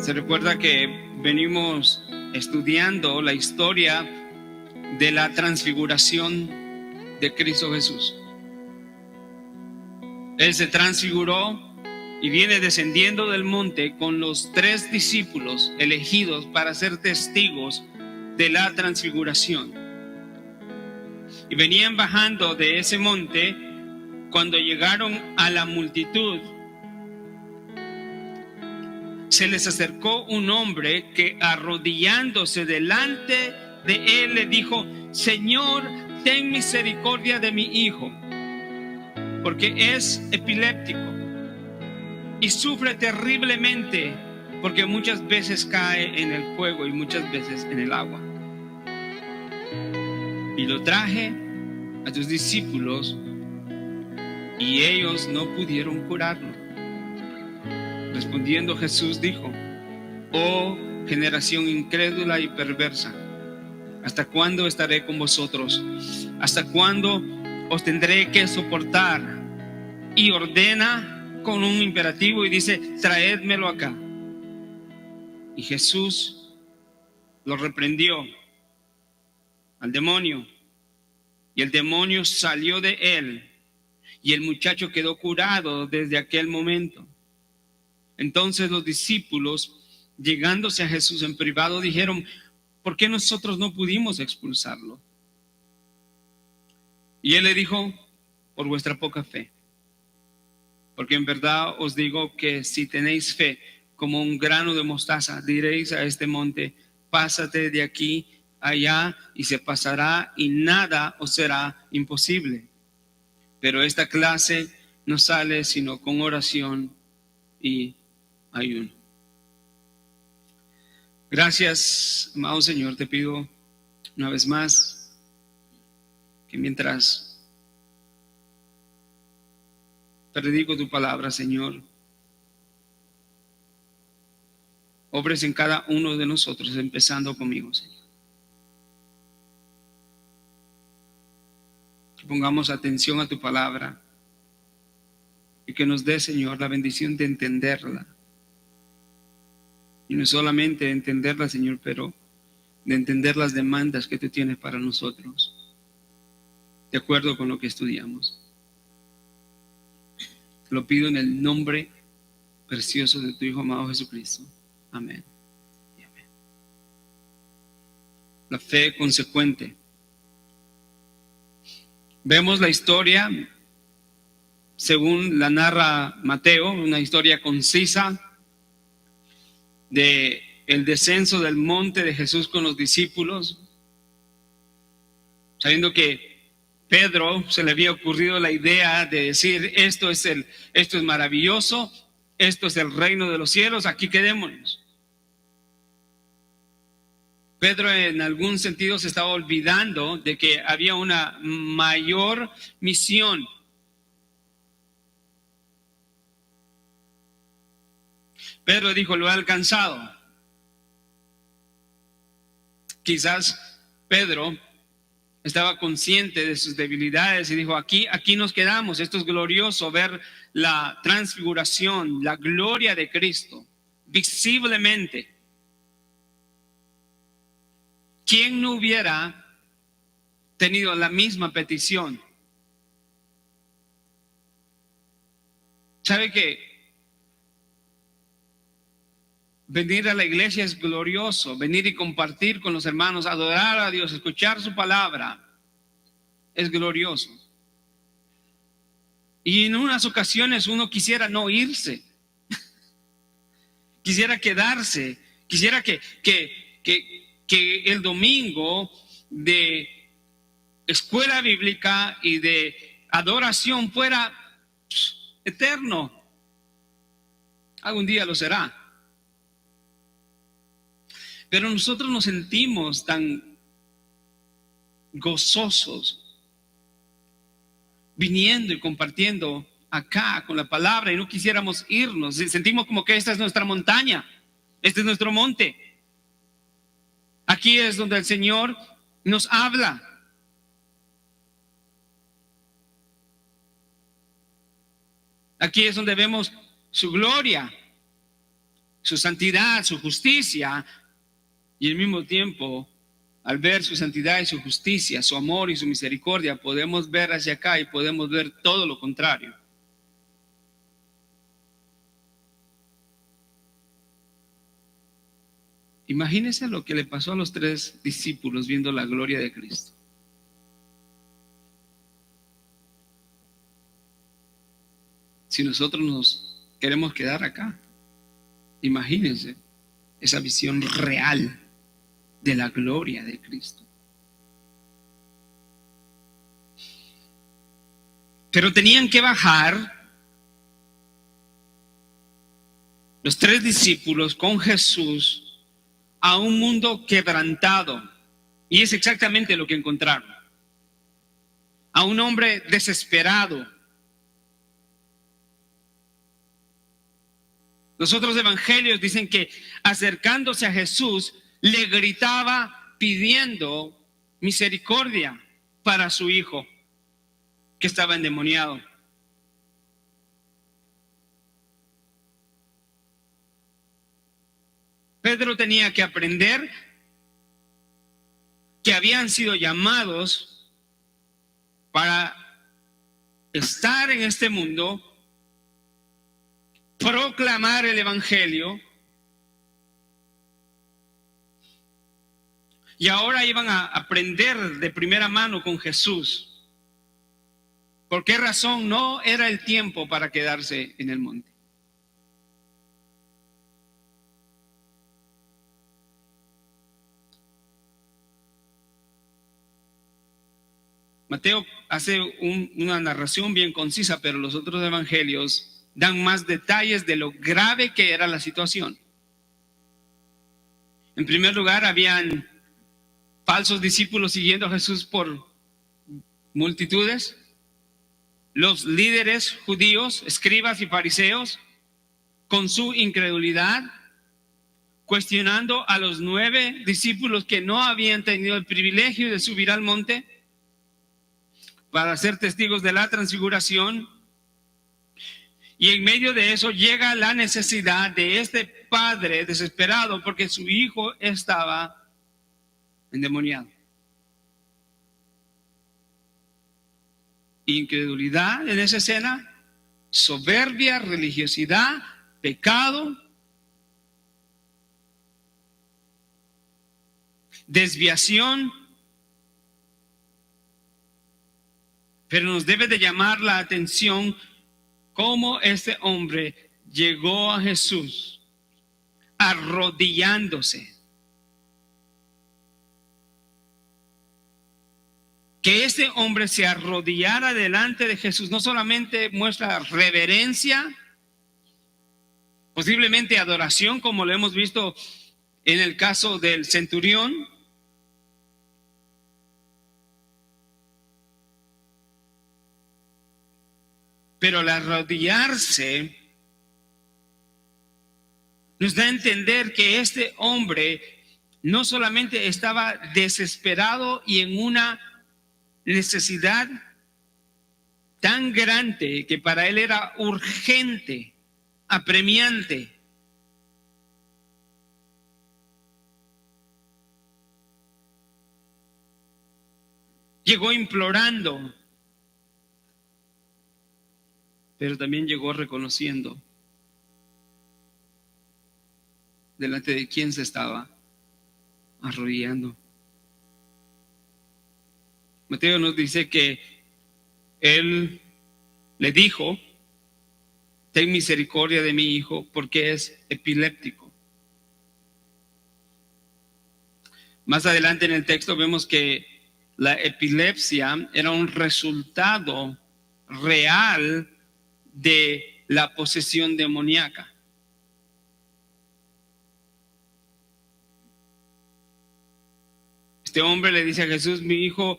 Se recuerda que venimos estudiando la historia de la transfiguración de Cristo Jesús. Él se transfiguró y viene descendiendo del monte con los 3 discípulos elegidos para ser testigos de la transfiguración. Y venían bajando de ese monte. Cuando llegaron a la multitud, se les acercó un hombre que, arrodillándose delante de él, le dijo: Señor, ten misericordia de mi hijo, porque es epiléptico y sufre terriblemente, porque muchas veces cae en el fuego y muchas veces en el agua. Y lo traje a tus discípulos y ellos no pudieron curarlo. Respondiendo Jesús dijo: Oh generación incrédula y perversa, ¿hasta cuándo estaré con vosotros? ¿Hasta cuándo os tendré que soportar? Y ordena con un imperativo y dice: traédmelo acá. Y Jesús lo reprendió al demonio, y el demonio salió de él, y el muchacho quedó curado desde aquel momento. Entonces los discípulos, llegándose a Jesús en privado, dijeron: ¿por qué nosotros no pudimos expulsarlo? Y él le dijo: por vuestra poca fe. Porque en verdad os digo que si tenéis fe como un grano de mostaza, diréis a este monte: pásate de aquí allá, y se pasará, y nada os será imposible. Pero esta clase no sale sino con oración y ayuno. Gracias, amado Señor, te pido una vez más que mientras predico tu palabra, Señor, obres en cada uno de nosotros, empezando conmigo, Señor. Que pongamos atención a tu palabra y que nos dé, Señor, la bendición de entenderla. Y no solamente de entenderla, Señor, pero de entender las demandas que tú tienes para nosotros, de acuerdo con lo que estudiamos. Te lo pido en el nombre precioso de tu Hijo amado Jesucristo. Amén y amén. La fe consecuente. Vemos la historia, según la narra Mateo, una historia concisa de el descenso del monte de Jesús con los discípulos, sabiendo que Pedro se le había ocurrido la idea de decir: esto es maravilloso, esto es el reino de los cielos, aquí quedémonos. Pedro en algún sentido se estaba olvidando de que había una mayor misión. Pedro dijo: lo he alcanzado. Quizás Pedro estaba consciente de sus debilidades y dijo: aquí nos quedamos. Esto es glorioso, ver la transfiguración, la gloria de Cristo visiblemente. ¿Quién no hubiera tenido la misma petición? ¿Sabe que venir a la iglesia es glorioso? Venir y compartir con los hermanos, adorar a Dios, escuchar su palabra, es glorioso. Y en unas ocasiones uno quisiera no irse, quisiera quedarse, quisiera que el domingo de escuela bíblica y de adoración fuera eterno. Algún día lo será. Pero nosotros nos sentimos tan gozosos viniendo y compartiendo acá con la palabra, y no quisiéramos irnos. Sentimos como que esta es nuestra montaña, este es nuestro monte. Aquí es donde el Señor nos habla. Aquí es donde vemos su gloria. su santidad, su justicia, y al mismo tiempo, al ver su santidad y su justicia, su amor y su misericordia, podemos ver hacia acá y podemos ver todo lo contrario. Imagínense lo que le pasó a los 3 discípulos viendo la gloria de Cristo. Si nosotros nos queremos quedar acá, imagínense esa visión real de la gloria de Cristo. Pero tenían que bajar los 3 discípulos con Jesús a un mundo quebrantado. Y es exactamente lo que encontraron. A un hombre desesperado. Los otros evangelios dicen que acercándose a Jesús, le gritaba pidiendo misericordia para su hijo, que estaba endemoniado. Pedro tenía que aprender que habían sido llamados para estar en este mundo, proclamar el evangelio, y ahora iban a aprender de primera mano con Jesús. ¿Por qué razón no era el tiempo para quedarse en el monte? Mateo hace una narración bien concisa, pero los otros evangelios dan más detalles de lo grave que era la situación. En primer lugar, habían falsos discípulos siguiendo a Jesús por multitudes. Los líderes judíos, escribas y fariseos, con su incredulidad, cuestionando a los 9 discípulos que no habían tenido el privilegio de subir al monte para ser testigos de la transfiguración. Y en medio de eso llega la necesidad de este padre desesperado porque su hijo estaba endemoniado. Incredulidad en esa escena, soberbia, religiosidad, pecado, desviación. Pero nos debe de llamar la atención cómo este hombre llegó a Jesús arrodillándose. Que este hombre se arrodillara delante de Jesús no solamente muestra reverencia, posiblemente adoración, como lo hemos visto en el caso del centurión, pero el arrodillarse nos da a entender que este hombre no solamente estaba desesperado y en una necesidad tan grande que para él era urgente, apremiante. Llegó implorando, pero también llegó reconociendo delante de quién se estaba arrodillando. Mateo nos dice que él le dijo: ten misericordia de mi hijo porque es epiléptico. Más adelante en el texto vemos que la epilepsia era un resultado real de la posesión demoníaca. Este hombre le dice a Jesús: mi hijo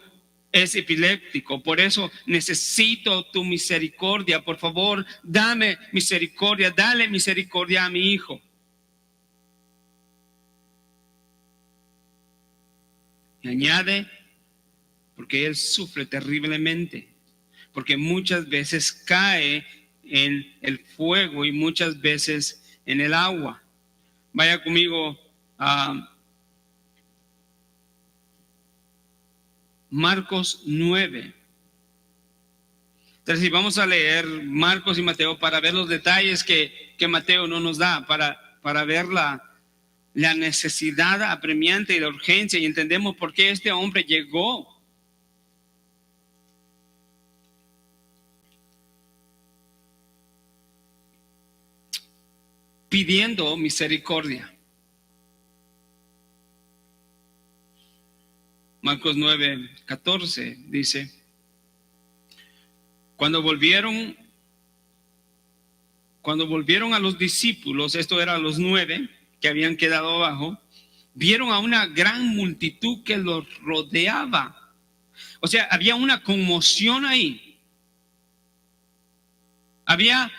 es epiléptico, por eso necesito tu misericordia. Por favor, dame misericordia, dale misericordia a mi hijo. Y añade, porque él sufre terriblemente, porque muchas veces cae en el fuego y muchas veces en el agua. Vaya conmigo a Marcos 9. Entonces, vamos a leer Marcos y Mateo para ver los detalles que Mateo no nos da, para ver la necesidad apremiante y la urgencia, y entendemos por qué este hombre llegó. Pidiendo misericordia. Marcos 9:14 dice: Cuando volvieron a los discípulos, esto era los 9 que habían quedado abajo, vieron a una gran multitud que los rodeaba. O sea, había una conmoción ahí. Había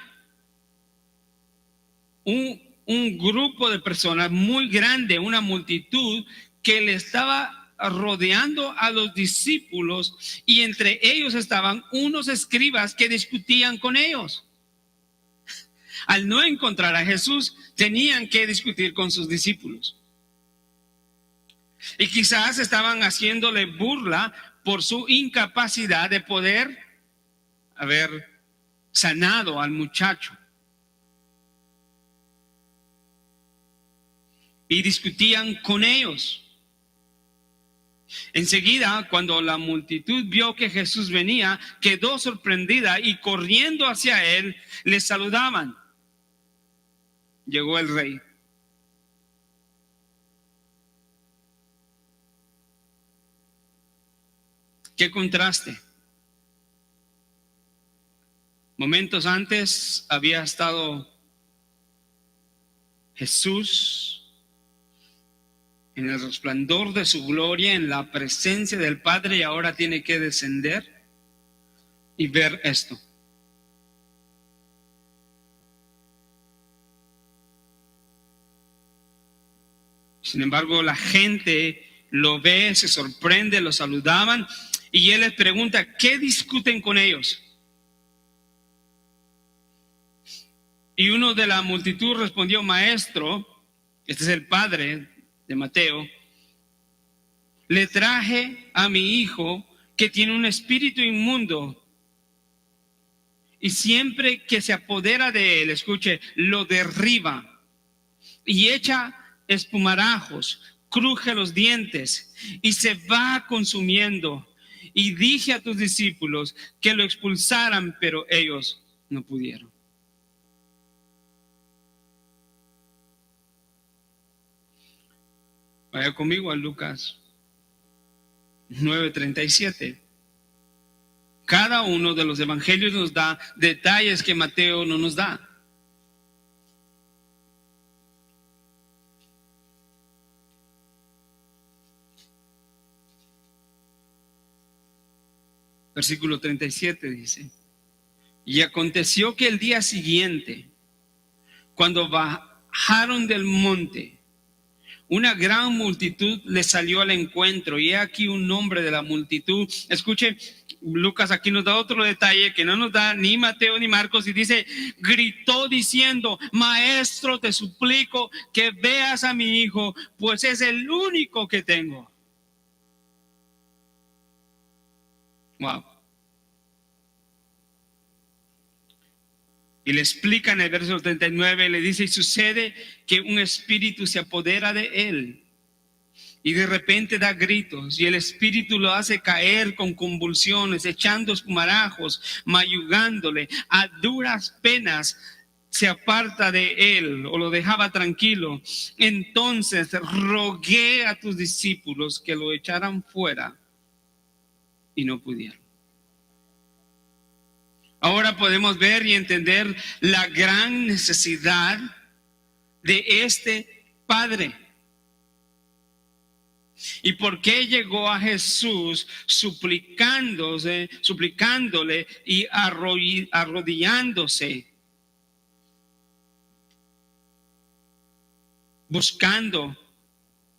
un grupo de personas muy grande, una multitud que le estaba rodeando a los discípulos, y entre ellos estaban unos escribas que discutían con ellos. Al no encontrar a Jesús, tenían que discutir con sus discípulos. Y quizás estaban haciéndole burla por su incapacidad de poder haber sanado al muchacho. Y discutían con ellos. Enseguida, cuando la multitud vio que Jesús venía, quedó sorprendida y corriendo hacia él, le saludaban. Llegó el rey. Qué contraste. Momentos antes había estado Jesús en el resplandor de su gloria, en la presencia del Padre, y ahora tiene que descender y ver esto. Sin embargo, la gente lo ve, se sorprende, lo saludaban, y él les pregunta: ¿qué discuten con ellos? Y uno de la multitud respondió: Maestro, este es el padre de Mateo, le traje a mi hijo que tiene un espíritu inmundo, y siempre que se apodera de él, escuche, lo derriba y echa espumarajos, cruje los dientes y se va consumiendo. Y dije a tus discípulos que lo expulsaran, pero ellos no pudieron. Vaya conmigo a Lucas 9:37. Cada uno de los evangelios nos da detalles que Mateo no nos da. Versículo 37 dice: Y aconteció que el día siguiente, cuando bajaron del monte, una gran multitud le salió al encuentro, y he aquí un hombre de la multitud. Escuche, Lucas aquí nos da otro detalle que no nos da ni Mateo ni Marcos, y dice: gritó diciendo: Maestro, te suplico que veas a mi hijo, pues es el único que tengo. Wow. Y le explica en el verso 39, le dice: y sucede que un espíritu se apodera de él, y de repente da gritos, y el espíritu lo hace caer con convulsiones, echando espumarajos, mayugándole. A duras penas se aparta de él, o lo dejaba tranquilo. Entonces rogué a tus discípulos que lo echaran fuera, y no pudieron. Ahora podemos ver y entender la gran necesidad de este padre. ¿Y por qué llegó a Jesús suplicándole y arrodillándose, buscando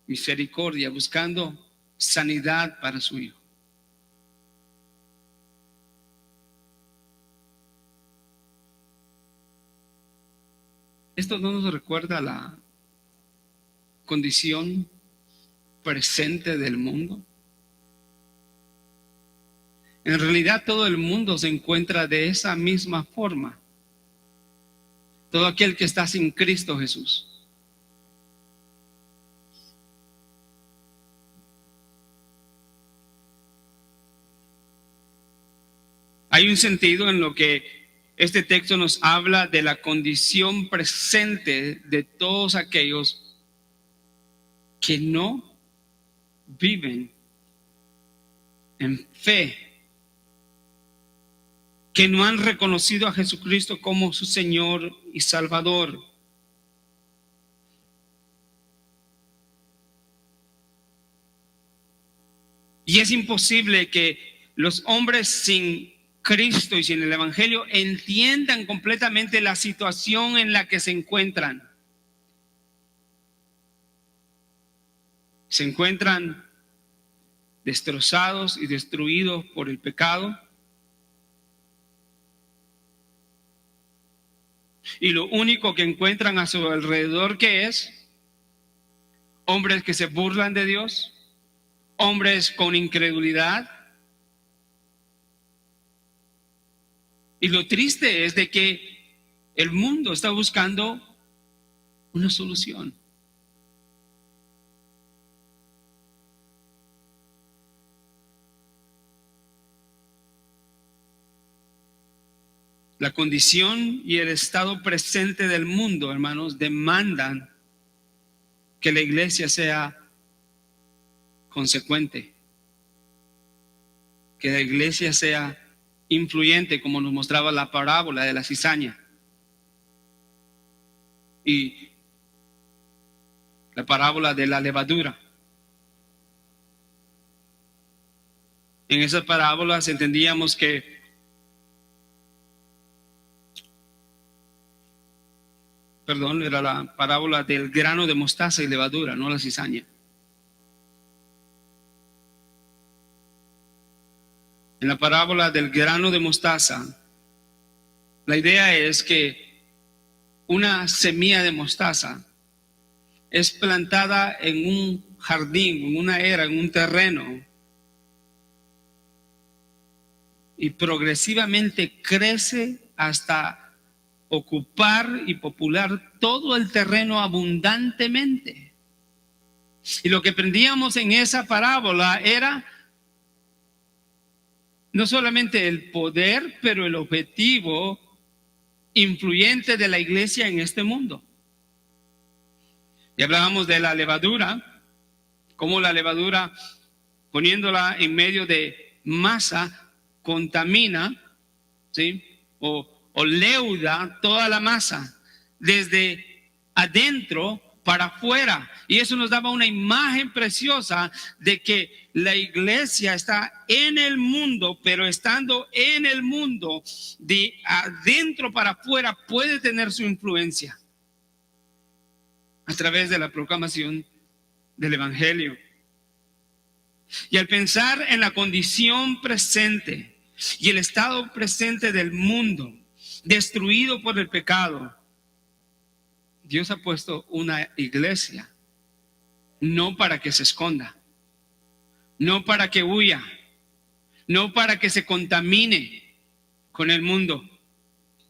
misericordia, buscando sanidad para su hijo? Esto no nos recuerda condición presente del mundo? En realidad todo el mundo se encuentra de esa misma forma. Todo aquel que está sin Cristo Jesús. Hay un sentido en lo que este texto nos habla de la condición presente de todos aquellos que no viven en fe, que no han reconocido a Jesucristo como su Señor y Salvador. Y es imposible que los hombres sin Cristo y sin el Evangelio entiendan completamente la situación en la que se encuentran. Se encuentran destrozados y destruidos por el pecado. Y lo único que encuentran a su alrededor, ¿qué es? Hombres que se burlan de Dios, hombres con incredulidad. Y lo triste es de que el mundo está buscando una solución. La condición y el estado presente del mundo, hermanos, demandan que la iglesia sea consecuente, que la iglesia sea influyente, como nos mostraba la parábola de la cizaña y la parábola de la levadura. En esas parábolas entendíamos que era la parábola del grano de mostaza y levadura, no la cizaña. En la parábola del grano de mostaza, la idea es que una semilla de mostaza es plantada en un jardín, en una era, en un terreno, y progresivamente crece hasta ocupar y popular todo el terreno abundantemente. Y lo que aprendíamos en esa parábola era no solamente el poder, pero el objetivo influyente de la iglesia en este mundo. Y hablábamos de la levadura, cómo la levadura, poniéndola en medio de masa, contamina, ¿sí? O leuda toda la masa, desde adentro para afuera. Y eso nos daba una imagen preciosa de que la iglesia está en el mundo, pero estando en el mundo, de adentro para afuera, puede tener su influencia a través de la proclamación del Evangelio. Y al pensar en la condición presente y el estado presente del mundo, destruido por el pecado, Dios ha puesto una iglesia, no para que se esconda, no para que huya, no para que se contamine con el mundo,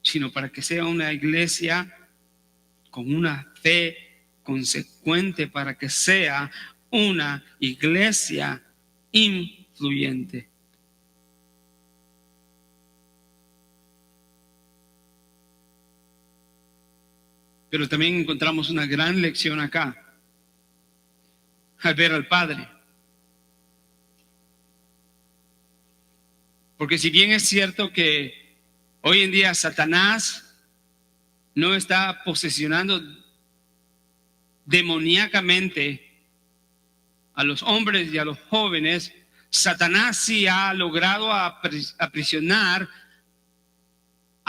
sino para que sea una iglesia con una fe consecuente, para que sea una iglesia influyente. Pero también encontramos una gran lección acá, al ver al Padre. Porque si bien es cierto que hoy en día Satanás no está posesionando demoníacamente a los hombres y a los jóvenes, Satanás sí ha logrado aprisionar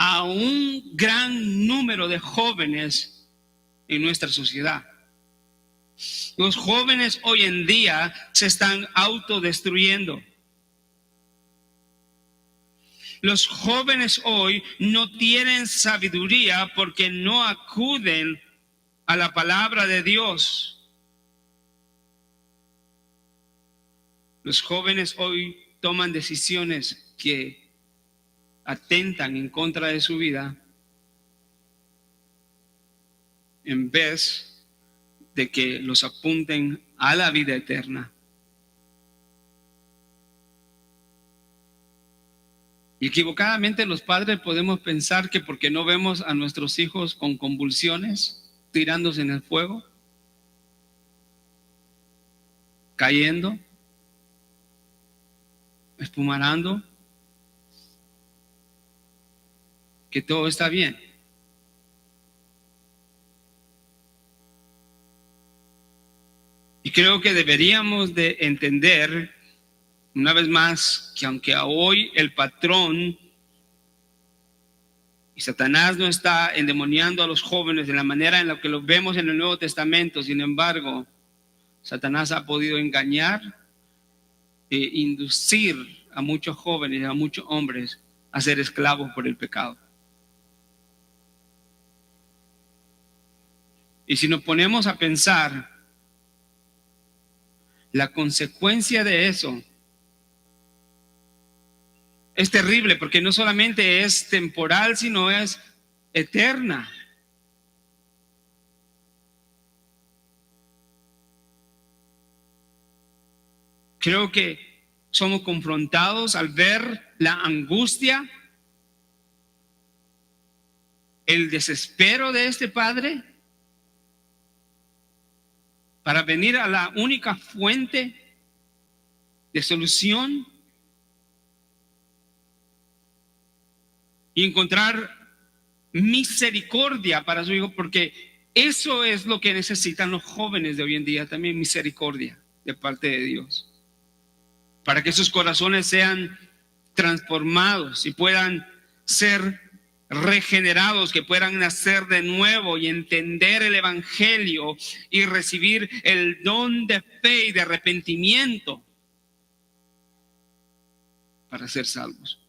a un gran número de jóvenes en nuestra sociedad. Los jóvenes hoy en día se están autodestruyendo. Los jóvenes hoy no tienen sabiduría porque no acuden a la palabra de Dios. Los jóvenes hoy toman decisiones que atentan en contra de su vida en vez de que los apunten a la vida eterna. Y equivocadamente los padres podemos pensar que porque no vemos a nuestros hijos con convulsiones, tirándose en el fuego, cayendo, espumarando, que todo está bien. Y creo que deberíamos de entender, una vez más, que aunque hoy el patrón y Satanás no está endemoniando a los jóvenes de la manera en la que lo vemos en el Nuevo Testamento, sin embargo, Satanás ha podido engañar e inducir a muchos jóvenes, a muchos hombres a ser esclavos por el pecado. Y si nos ponemos a pensar, la consecuencia de eso es terrible, porque no solamente es temporal, sino es eterna. Creo que somos confrontados al ver la angustia, el desespero de este padre para venir a la única fuente de solución y encontrar misericordia para su hijo, porque eso es lo que necesitan los jóvenes de hoy en día, también misericordia de parte de Dios, para que sus corazones sean transformados y puedan ser regenerados, que puedan nacer de nuevo y entender el evangelio y recibir el don de fe y de arrepentimiento para ser salvos.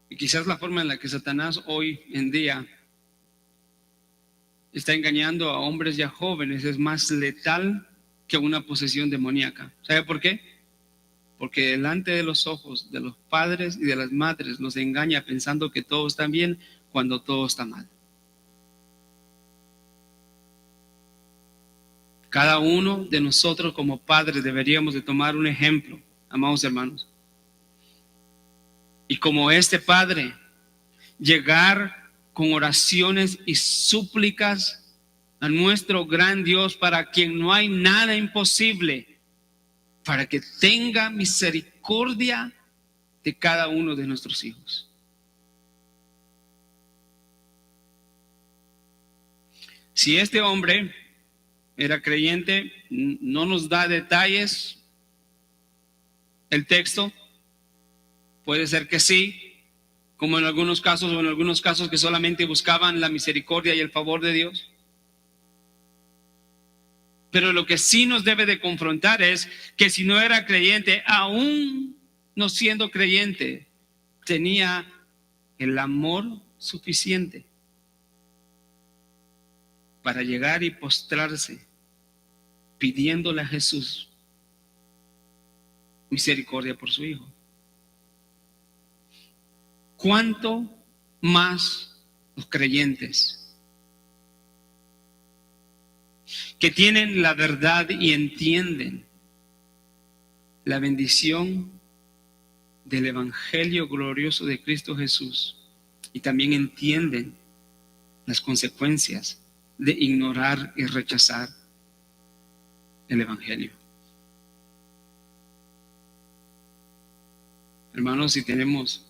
Y quizás la forma en la que Satanás hoy en día está engañando a hombres y a jóvenes es más letal que una posesión demoníaca. ¿Sabe por qué? Porque delante de los ojos de los padres y de las madres nos engaña pensando que todo está bien cuando todo está mal. Cada uno de nosotros como padres deberíamos de tomar un ejemplo, amados hermanos. Y como este padre, llegar con oraciones y súplicas a nuestro gran Dios, para quien no hay nada imposible, para que tenga misericordia de cada uno de nuestros hijos. Si este hombre era creyente, no nos da detalles el texto, puede ser que sí, como en algunos casos, o en algunos casos que solamente buscaban la misericordia y el favor de Dios. Pero lo que sí nos debe de confrontar es que si no era creyente, aún no siendo creyente, tenía el amor suficiente para llegar y postrarse pidiéndole a Jesús misericordia por su hijo. ¿Cuánto más los creyentes que tienen la verdad y entienden la bendición del evangelio glorioso de Cristo Jesús y también entienden las consecuencias de ignorar y rechazar el evangelio? Hermanos, si tenemos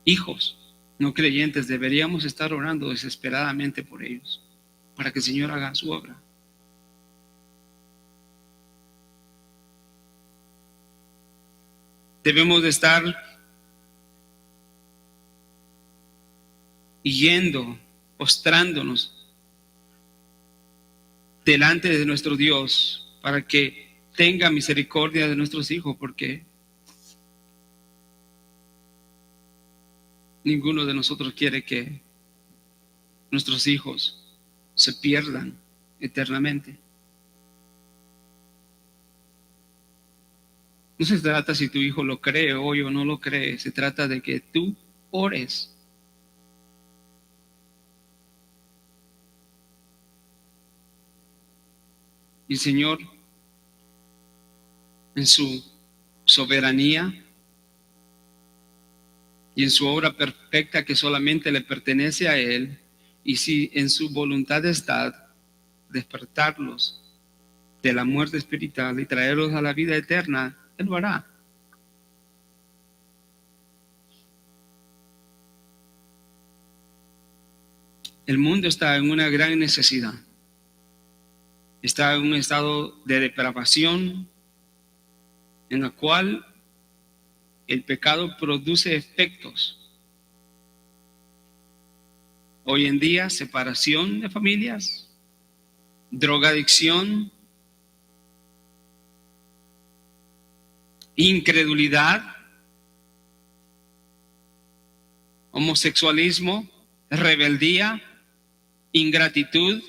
hijos no creyentes, deberíamos estar orando desesperadamente por ellos, para que el Señor haga su obra. Debemos de estar yendo, postrándonos delante de nuestro Dios para que tenga misericordia de nuestros hijos, porque Ninguno de nosotros quiere que nuestros hijos se pierdan eternamente. No se trata si tu hijo lo cree hoy o no lo cree, se trata de que tú ores. Y el Señor, en su soberanía y en su obra perfecta que solamente le pertenece a Él, y si en su voluntad está despertarlos de la muerte espiritual y traerlos a la vida eterna, Él lo hará. El mundo está en una gran necesidad. Está en un estado de depravación en la cual el pecado produce efectos. Hoy en día, separación de familias, drogadicción, incredulidad, homosexualismo, rebeldía, ingratitud,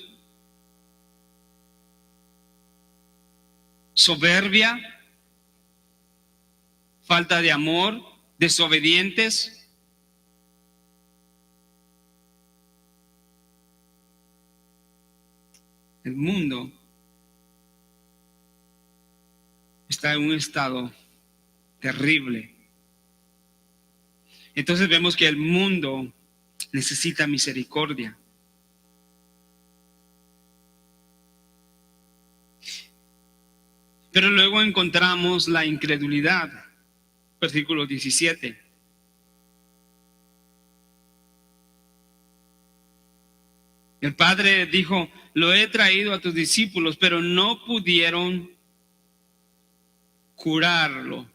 soberbia, falta de amor, desobedientes. El mundo está en un estado terrible. Entonces vemos que el mundo necesita misericordia. Pero luego encontramos la incredulidad, versículo 17. El Padre dijo, lo he traído a tus discípulos, pero no pudieron curarlo.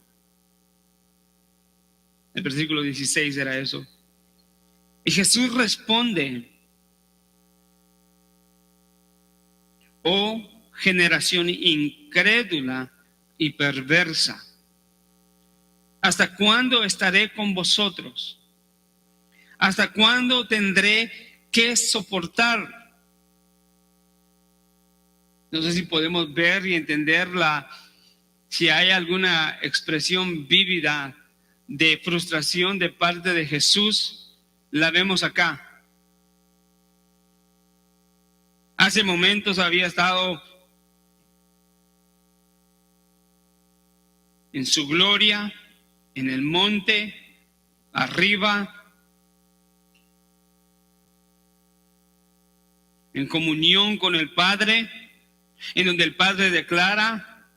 El versículo 16 era eso. Y Jesús responde, oh generación incrédula y perversa, ¿hasta cuándo estaré con vosotros? ¿Hasta cuándo tendré que soportar? No sé si podemos ver y entenderla, si hay alguna expresión vívida de frustración de parte de Jesús, la vemos acá. Hace momentos había estado en su gloria, en el monte, arriba, en comunión con el Padre, en donde el Padre declara,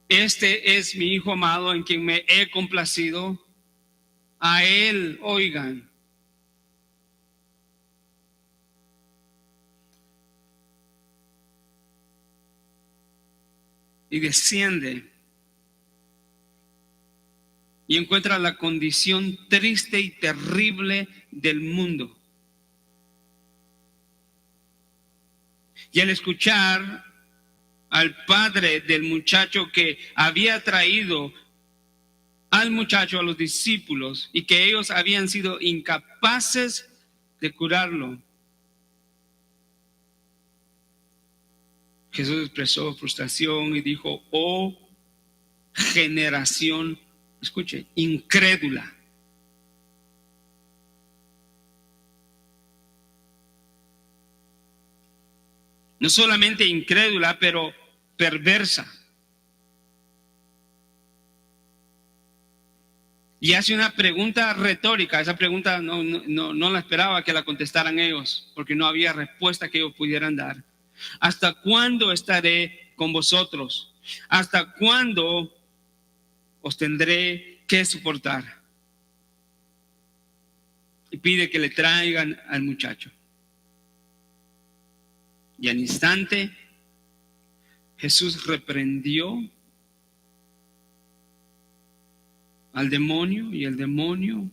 este es mi Hijo amado en quien me he complacido, a Él oigan. Y desciende y encuentra la condición triste y terrible del mundo. Y al escuchar al padre del muchacho que había traído al muchacho a los discípulos y que ellos habían sido incapaces de curarlo, Jesús expresó frustración y dijo, oh generación, escuche, incrédula. No solamente incrédula, pero perversa. Y hace una pregunta retórica. Esa pregunta no la esperaba que la contestaran ellos, porque no había respuesta que ellos pudieran dar. ¿Hasta cuándo estaré con vosotros? ¿Hasta cuándo os tendré que soportar? Y pide que le traigan al muchacho. Y al instante Jesús reprendió al demonio y el demonio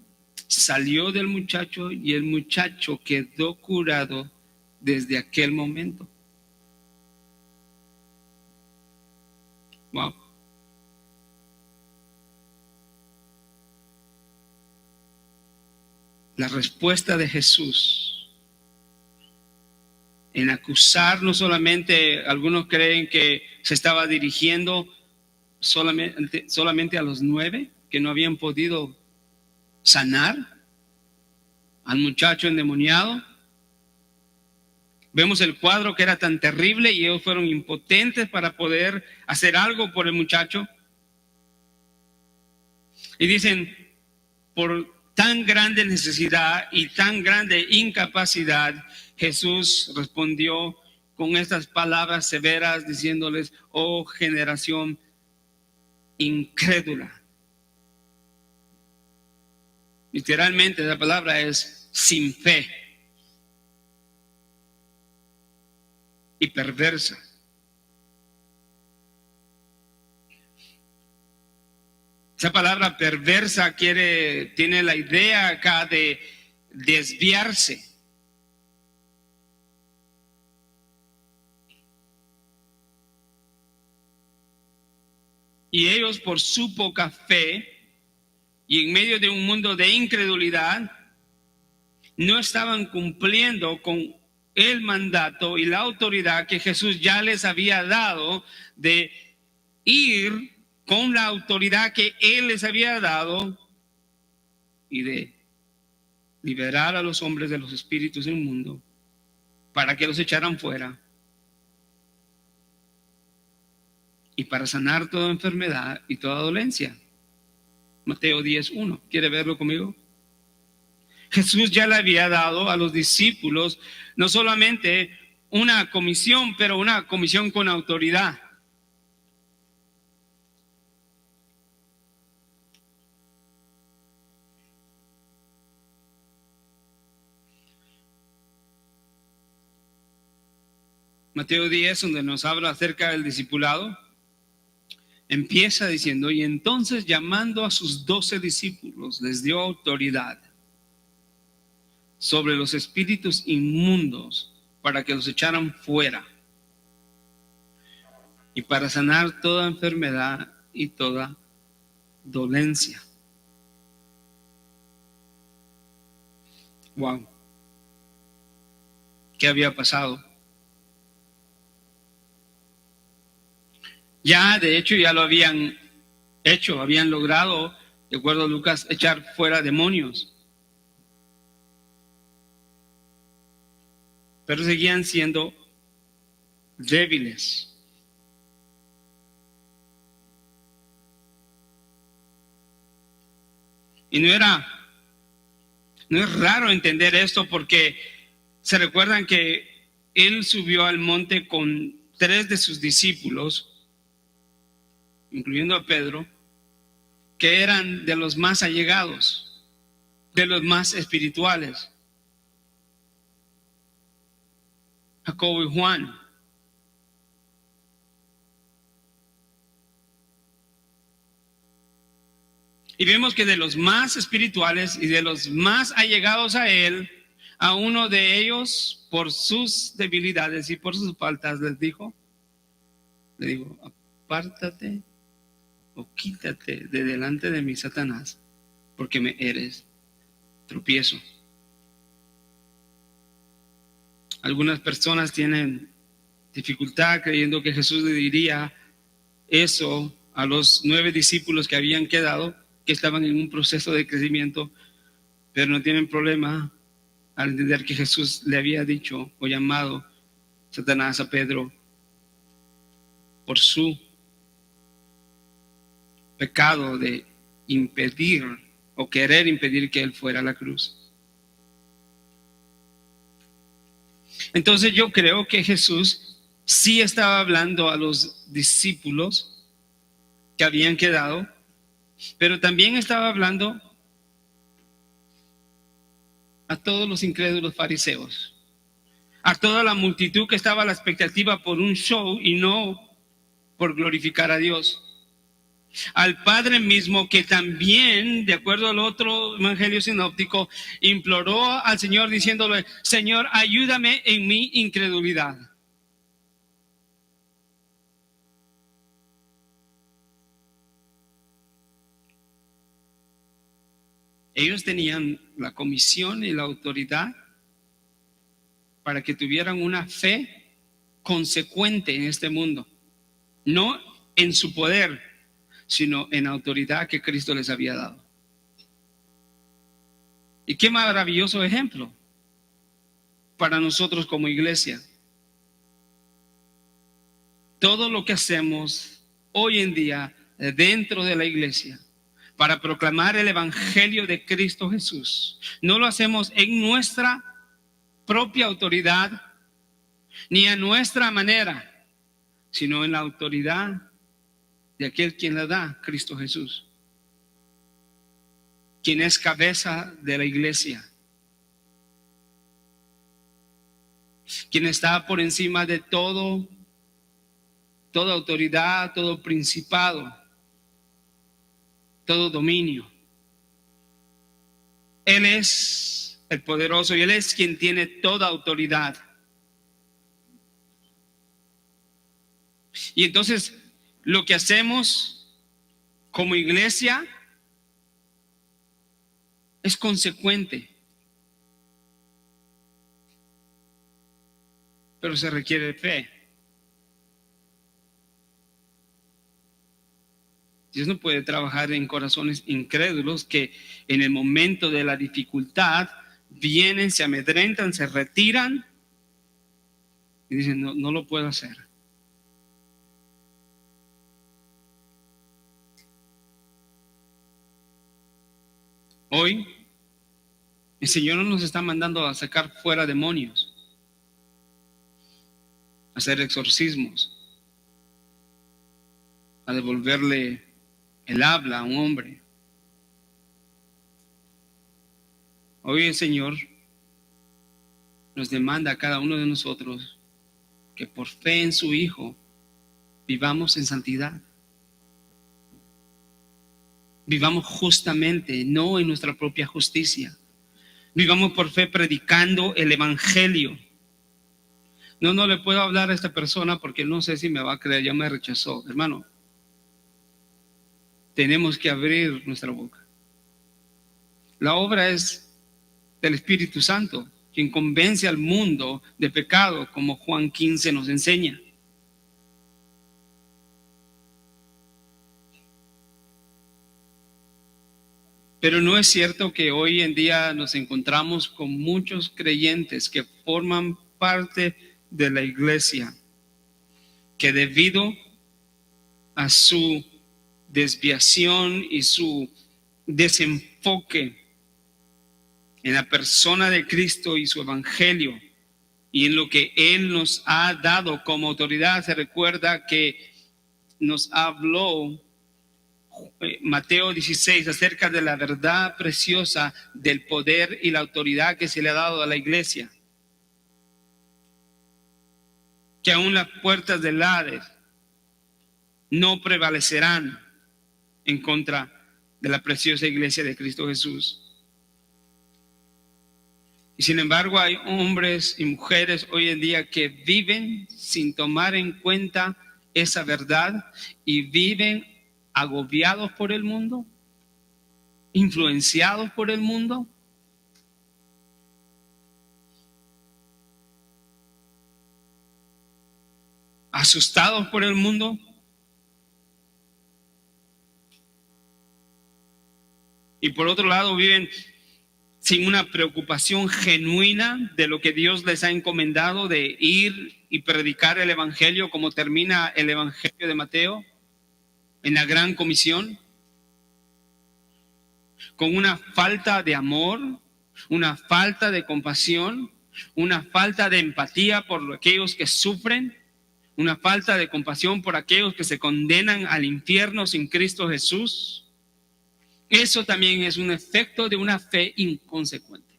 salió del muchacho y el muchacho quedó curado desde aquel momento. Wow. la respuesta de Jesús en acusar no solamente, algunos creen que se estaba dirigiendo solamente a los 9 que no habían podido sanar al muchacho endemoniado. Vemos el cuadro que era tan terrible y ellos fueron impotentes para poder hacer algo por el muchacho. Y dicen, por tan grande necesidad y tan grande incapacidad, Jesús respondió con estas palabras severas diciéndoles: oh generación incrédula. Literalmente la palabra es sin fe y perversa. Esa palabra perversa tiene la idea acá de desviarse. Y ellos, por su poca fe y en medio de un mundo de incredulidad, no estaban cumpliendo con el mandato y la autoridad que Jesús ya les había dado de ir con la autoridad que Él les había dado y de liberar a los hombres de los espíritus del mundo para que los echaran fuera y para sanar toda enfermedad y toda dolencia. Mateo 10:1. ¿Quiere verlo conmigo? Jesús ya le había dado a los discípulos no solamente una comisión, pero una comisión con autoridad. Mateo 10, donde nos habla acerca del discipulado, empieza diciendo: y entonces, llamando a sus 12 discípulos, les dio autoridad sobre los espíritus inmundos para que los echaran fuera y para sanar toda enfermedad y toda dolencia. Wow. ¿Qué había pasado? Ya, de hecho, ya lo habían hecho, habían logrado, de acuerdo a Lucas, echar fuera demonios. Pero seguían siendo débiles. Y no es raro entender esto, porque se recuerdan que Él subió al monte con 3 de sus discípulos, incluyendo a Pedro, que eran de los más allegados, de los más espirituales: Jacobo y Juan. Y vemos que de los más espirituales y de los más allegados a Él, a uno de ellos, por sus debilidades y por sus faltas, le dijo: apártate o quítate de delante de mí, Satanás, porque me eres tropiezo. Algunas personas tienen dificultad creyendo que Jesús le diría eso a los 9 discípulos que habían quedado, que estaban en un proceso de crecimiento, pero no tienen problema al entender que Jesús le había dicho o llamado Satanás a Pedro por su pecado de impedir o querer impedir que él fuera a la cruz. Entonces yo creo que Jesús sí estaba hablando a los discípulos que habían quedado, pero también estaba hablando a todos los incrédulos fariseos, a toda la multitud que estaba a la expectativa por un show y no por glorificar a Dios. Al Padre mismo, que también, de acuerdo al otro evangelio sinóptico, imploró al Señor diciéndole: Señor, ayúdame en mi incredulidad. Ellos tenían la comisión y la autoridad para que tuvieran una fe consecuente en este mundo, no en su poder, sino en la autoridad que Cristo les había dado. Y qué maravilloso ejemplo para nosotros como iglesia. Todo lo que hacemos hoy en día dentro de la iglesia para proclamar el evangelio de Cristo Jesús, no lo hacemos en nuestra propia autoridad ni a nuestra manera, sino en la autoridad de aquel quien la da, Cristo Jesús, quien es cabeza de la iglesia, quien está por encima de todo, toda autoridad, todo principado, todo dominio. Él es el poderoso y Él es quien tiene toda autoridad. Y entonces lo que hacemos como iglesia es consecuente, pero se requiere fe. Dios no puede trabajar en corazones incrédulos que en el momento de la dificultad vienen, se amedrentan, se retiran y dicen, no, no lo puedo hacer. Hoy el Señor no nos está mandando a sacar fuera demonios, a hacer exorcismos, a devolverle el habla a un hombre. Hoy el Señor nos demanda a cada uno de nosotros que por fe en su Hijo vivamos en santidad. Vivamos justamente, no en nuestra propia justicia. Vivamos por fe predicando el evangelio. No le puedo hablar a esta persona porque no sé si me va a creer, ya me rechazó. Hermano, tenemos que abrir nuestra boca. La obra es del Espíritu Santo, quien convence al mundo de pecado, como Juan 15 nos enseña. Pero no es cierto que hoy en día nos encontramos con muchos creyentes que forman parte de la iglesia, que debido a su desviación y su desenfoque en la persona de Cristo y su evangelio y en lo que Él nos ha dado como autoridad, se recuerda que nos habló Mateo 16 acerca de la verdad preciosa del poder y la autoridad que se le ha dado a la iglesia, que aún las puertas del Hades no prevalecerán en contra de la preciosa iglesia de Cristo Jesús. Y sin embargo hay hombres y mujeres hoy en día que viven sin tomar en cuenta esa verdad y viven agobiados por el mundo, influenciados por el mundo. Asustados por el mundo. Y por otro lado viven sin una preocupación genuina de lo que Dios les ha encomendado de ir y predicar el evangelio, como termina el evangelio de Mateo en la gran comisión, con una falta de amor, una falta de compasión, una falta de empatía por aquellos que sufren, una falta de compasión por aquellos que se condenan al infierno sin Cristo Jesús. Eso también es un efecto de una fe inconsecuente.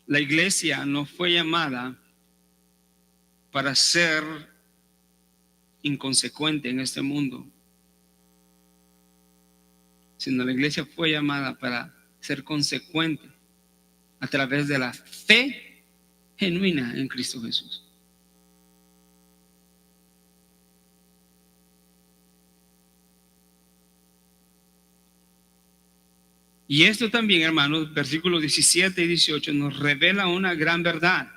La iglesia no fue llamada para ser inconsecuente en este mundo, sino la iglesia fue llamada para ser consecuente a través de la fe genuina en Cristo Jesús. Y esto también, hermanos, versículos 17 y 18 nos revela una gran verdad.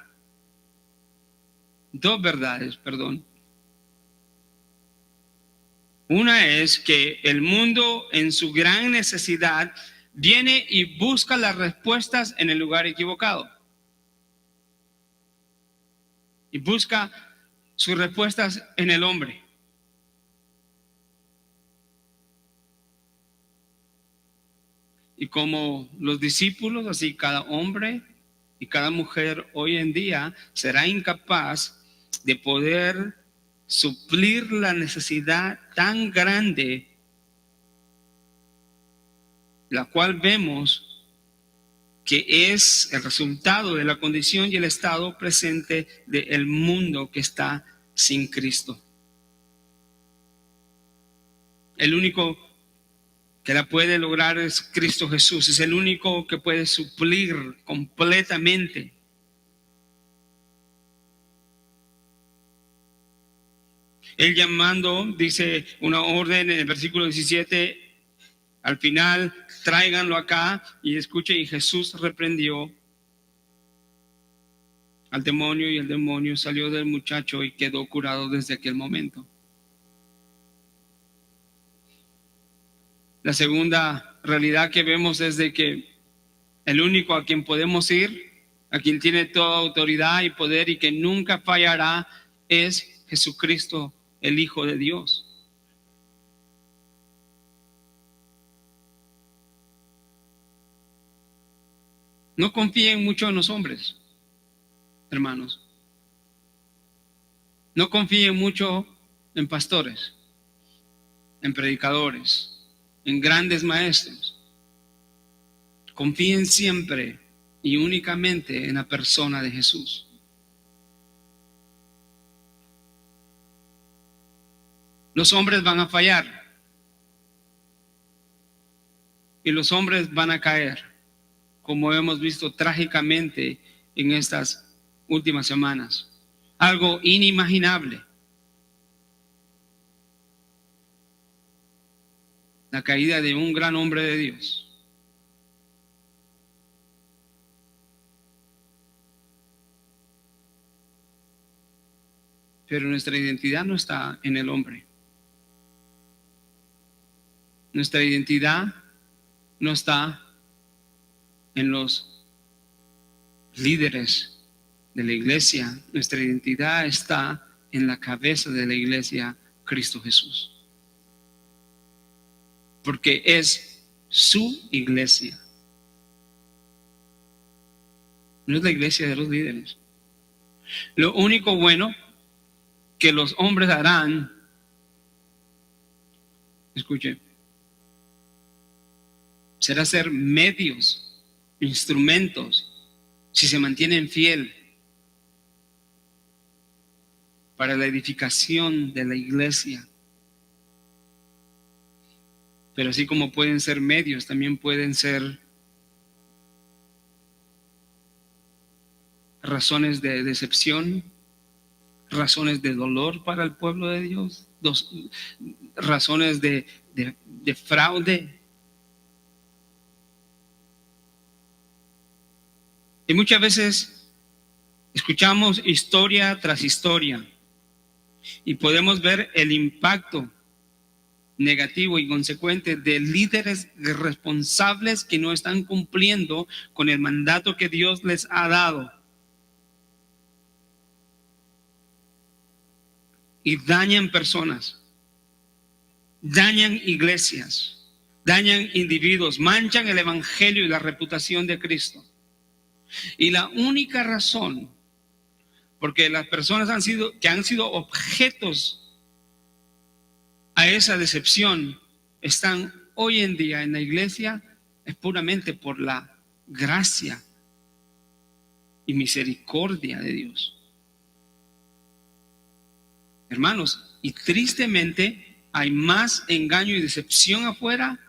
Dos verdades, perdón. Una es que el mundo en su gran necesidad viene y busca las respuestas en el lugar equivocado. Y busca sus respuestas en el hombre. Y como los discípulos, así cada hombre y cada mujer hoy en día será incapaz de poder suplir la necesidad tan grande, la cual vemos que es el resultado de la condición y el estado presente del mundo que está sin Cristo. El único que la puede lograr es Cristo Jesús. Es el único que puede suplir completamente. Él llamando, dice una orden en el versículo 17, al final, tráiganlo acá y escuche, y Jesús reprendió al demonio y el demonio salió del muchacho y quedó curado desde aquel momento. La segunda realidad que vemos es de que el único a quien podemos ir, a quien tiene toda autoridad y poder y que nunca fallará, es Jesucristo, el Hijo de Dios. No confíen mucho en los hombres, hermanos. No confíen mucho en pastores, en predicadores, en grandes maestros. Confíen siempre y únicamente en la persona de Jesús. Los hombres van a fallar y los hombres van a caer, como hemos visto trágicamente en estas últimas semanas. Algo inimaginable. La caída de un gran hombre de Dios. Pero nuestra identidad no está en el hombre. Nuestra identidad no está en los líderes de la iglesia. Nuestra identidad está en la cabeza de la iglesia, Cristo Jesús. Porque es su iglesia. No es la iglesia de los líderes. Lo único bueno que los hombres harán, escuche, será ser medios, instrumentos, si se mantienen fiel para la edificación de la iglesia. Pero así como pueden ser medios, también pueden ser razones de decepción, razones de dolor para el pueblo de Dios, razones de fraude. Y muchas veces escuchamos historia tras historia y podemos ver el impacto negativo y consecuente de líderes responsables que no están cumpliendo con el mandato que Dios les ha dado. Y dañan personas, dañan iglesias, dañan individuos, manchan el evangelio y la reputación de Cristo. Y la única razón porque las personas que han sido objetos a esa decepción están hoy en día en la iglesia es puramente por la gracia y misericordia de Dios. Hermanos, y tristemente hay más engaño y decepción afuera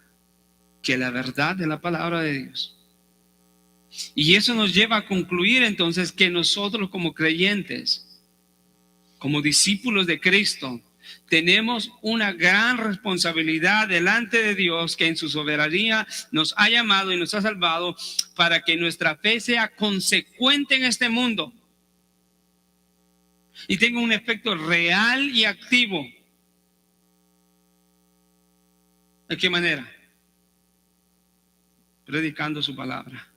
que la verdad de la palabra de Dios. Y eso nos lleva a concluir entonces que nosotros como creyentes, como discípulos de Cristo, tenemos una gran responsabilidad delante de Dios, que en su soberanía nos ha llamado y nos ha salvado para que nuestra fe sea consecuente en este mundo y tenga un efecto real y activo. ¿De qué manera? Predicando su palabra,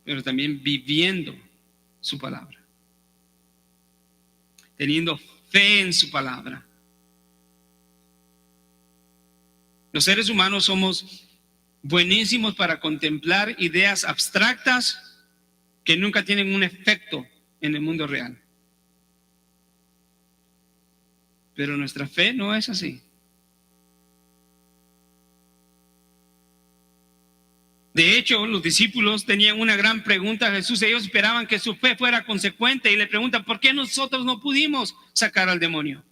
pero también viviendo su palabra, teniendo fe en su palabra. Los seres humanos somos buenísimos para contemplar ideas abstractas que nunca tienen un efecto en el mundo real. Pero nuestra fe no es así. De hecho, los discípulos tenían una gran pregunta a Jesús. Ellos esperaban que su fe fuera consecuente y le preguntan, ¿por qué nosotros no pudimos sacar al demonio?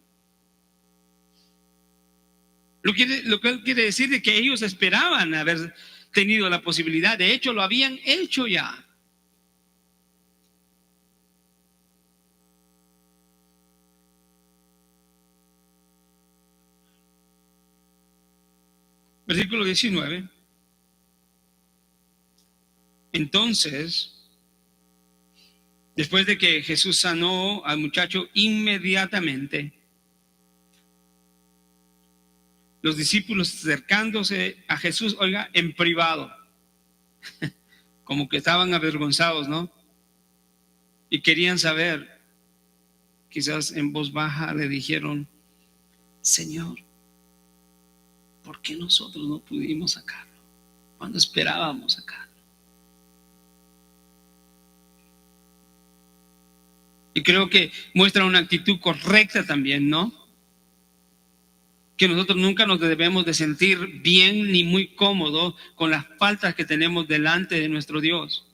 Lo que quiere decir de que ellos esperaban haber tenido la posibilidad. De hecho, lo habían hecho ya. Versículo 19. Entonces, después de que Jesús sanó al muchacho, inmediatamente los discípulos acercándose a Jesús, oiga, en privado, como que estaban avergonzados, ¿no? Y querían saber, quizás en voz baja le dijeron, Señor, ¿por qué nosotros no pudimos sacarlo cuando esperábamos sacarlo? Y creo que muestra una actitud correcta también, ¿no? Que nosotros nunca nos debemos de sentir bien ni muy cómodos con las faltas que tenemos delante de nuestro Dios.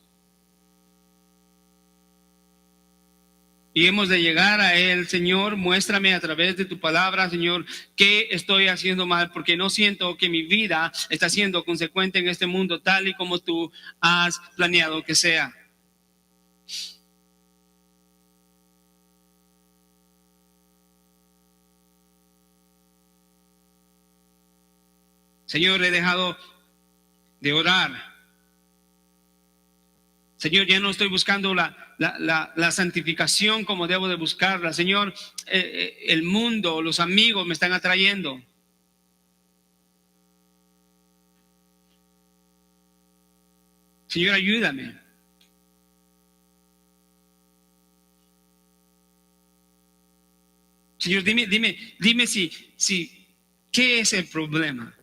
Y hemos de llegar a Él, Señor, muéstrame a través de tu palabra, Señor, qué estoy haciendo mal, porque no siento que mi vida está siendo consecuente en este mundo tal y como tú has planeado que sea. Señor, he dejado de orar. Señor, ya no estoy buscando la santificación como debo de buscarla. Señor, el mundo, los amigos me están atrayendo. Señor, ayúdame. Señor, dime si, ¿qué es el problema?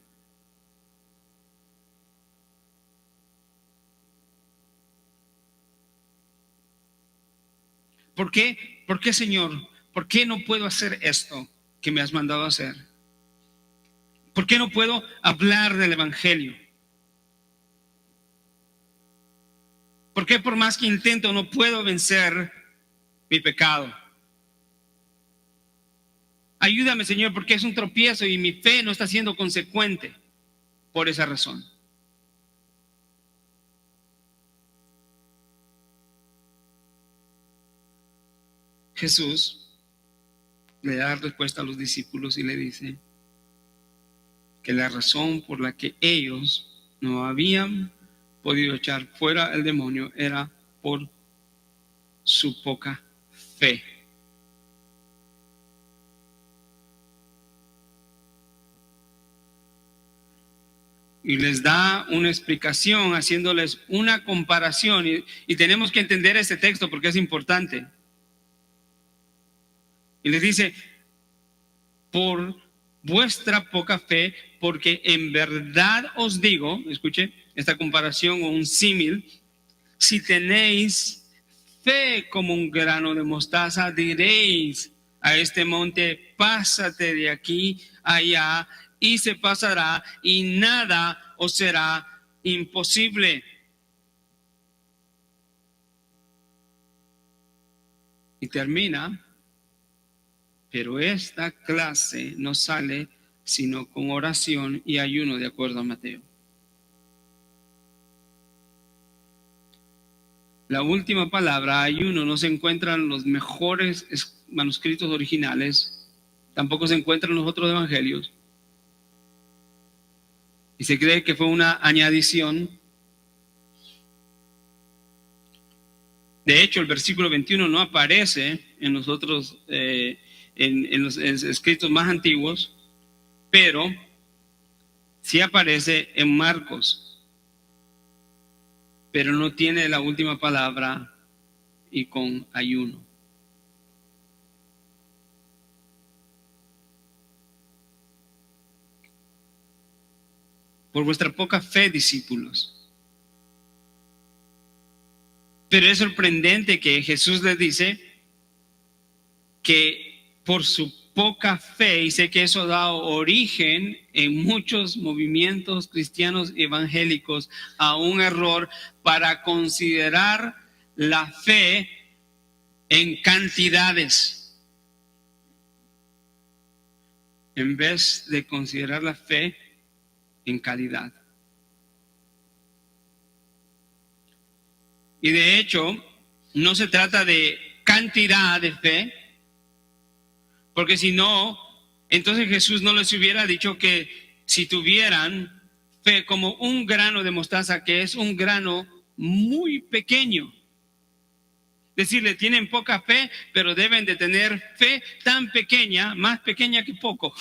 ¿Por qué? ¿Por qué, Señor? ¿Por qué no puedo hacer esto que me has mandado a hacer? ¿Por qué no puedo hablar del Evangelio? ¿Por qué por más que intento no puedo vencer mi pecado? Ayúdame, Señor, porque es un tropiezo y mi fe no está siendo consecuente por esa razón. Jesús le da respuesta a los discípulos y le dice que la razón por la que ellos no habían podido echar fuera el demonio era por su poca fe. Y les da una explicación, haciéndoles una comparación. Y tenemos que entender este texto porque es importante. Y les dice, por vuestra poca fe, porque en verdad os digo, escuche esta comparación o un símil, si tenéis fe como un grano de mostaza, diréis a este monte, pásate de aquí allá, y se pasará, y nada os será imposible. Y termina, pero esta clase no sale sino con oración y ayuno, de acuerdo a Mateo. La última palabra, ayuno, no se encuentra en los mejores manuscritos originales, tampoco se encuentra en los otros evangelios. Y se cree que fue una añadición. De hecho, el versículo 21 no aparece en los otros, en los escritos más antiguos, pero sí aparece en Marcos, pero no tiene la última palabra y con ayuno. Por vuestra poca fe, discípulos. Pero es sorprendente que Jesús les dice que por su poca fe, y sé que eso ha dado origen en muchos movimientos cristianos evangélicos a un error para considerar la fe en cantidades, en vez de considerar la fe en calidad. Y de hecho, no se trata de cantidad de fe, porque si no, entonces Jesús no les hubiera dicho que si tuvieran fe como un grano de mostaza, que es un grano muy pequeño. Decirle, tienen poca fe, pero deben de tener fe tan pequeña, más pequeña que poco.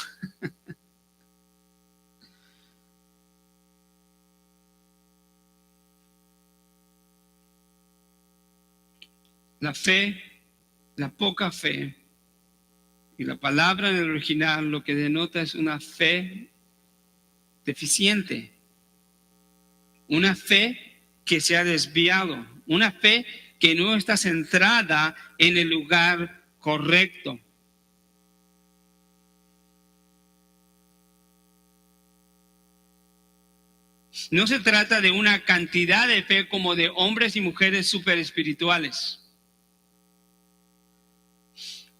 La fe, la poca fe, y la palabra en el original lo que denota es una fe deficiente, una fe que se ha desviado, una fe que no está centrada en el lugar correcto. No se trata de una cantidad de fe como de hombres y mujeres súper espirituales.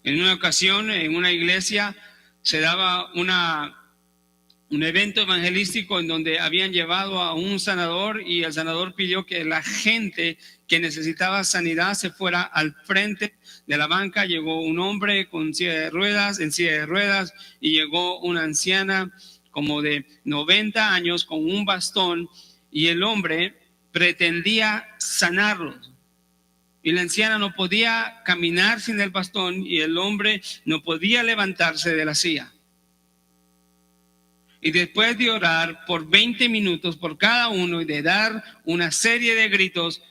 En una ocasión, en una iglesia, se daba un evento evangelístico en donde habían llevado a un sanador y el sanador pidió que la gente que necesitaba sanidad se fuera al frente de la banca. Llegó un hombre con silla de ruedas, en silla de ruedas, y llegó una anciana como de 90 años con un bastón, y el hombre pretendía sanarlos. Y la anciana no podía caminar sin el bastón y el hombre no podía levantarse de la silla. Y después de orar por 20 minutos por cada uno y de dar una serie de gritos,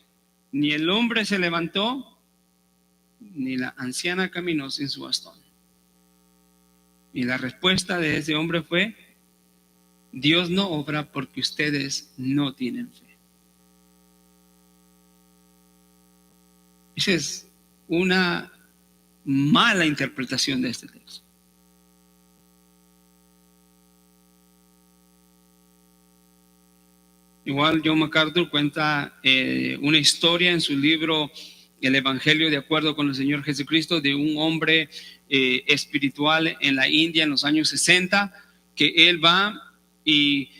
ni el hombre se levantó, ni la anciana caminó sin su bastón. Y la respuesta de ese hombre fue, Dios no obra porque ustedes no tienen fe. Esa es una mala interpretación de este texto. Igual John MacArthur cuenta una historia en su libro El Evangelio de acuerdo con el Señor Jesucristo de un hombre espiritual en la India en los años 60, que él va y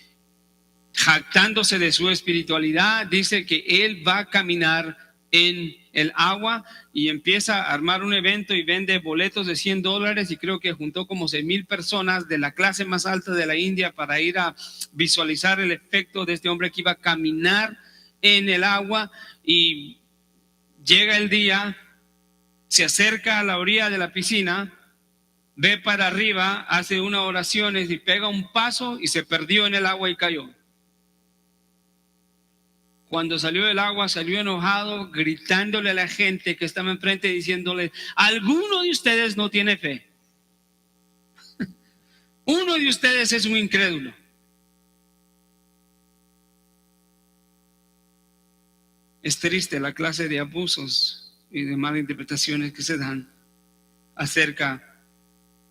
jactándose de su espiritualidad, dice que él va a caminar en el agua y empieza a armar un evento y vende boletos de $100 y creo que juntó como 6,000 personas de la clase más alta de la India para ir a visualizar el efecto de este hombre que iba a caminar en el agua. Y llega el día, se acerca a la orilla de la piscina, ve para arriba, hace unas oraciones y pega un paso y se perdió en el agua y cayó. Cuando salió del agua, salió enojado, gritándole a la gente que estaba enfrente, diciéndole, alguno de ustedes no tiene fe. Uno de ustedes es un incrédulo. Es triste la clase de abusos y de malas interpretaciones que se dan acerca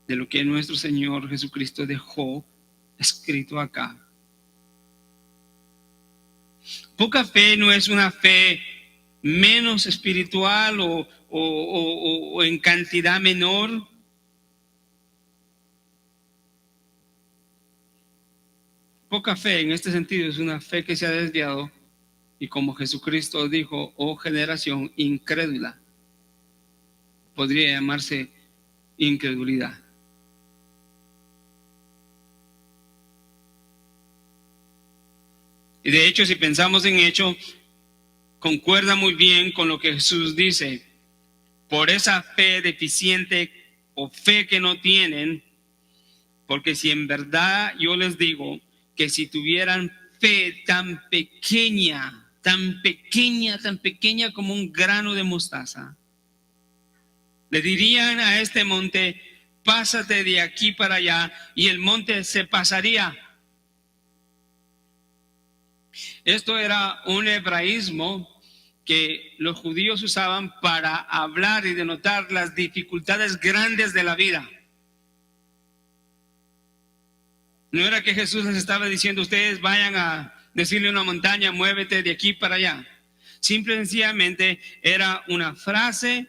de lo que nuestro Señor Jesucristo dejó escrito acá. Poca fe no es una fe menos espiritual o en cantidad menor. Poca fe en este sentido es una fe que se ha desviado Y como Jesucristo dijo, oh generación incrédula, podría llamarse incredulidad. Y de hecho, si pensamos en hecho, concuerda muy bien con lo que Jesús dice. Por esa fe deficiente o fe que no tienen, porque si en verdad yo les digo que si tuvieran fe tan pequeña, tan pequeña, tan pequeña como un grano de mostaza, le dirían a este monte, pásate de aquí para allá, y el monte se pasaría. Esto era un hebraísmo que los judíos usaban para hablar y denotar las dificultades grandes de la vida. No era que Jesús les estaba diciendo, ustedes vayan a decirle a una montaña, muévete de aquí para allá. Simple y sencillamente era una frase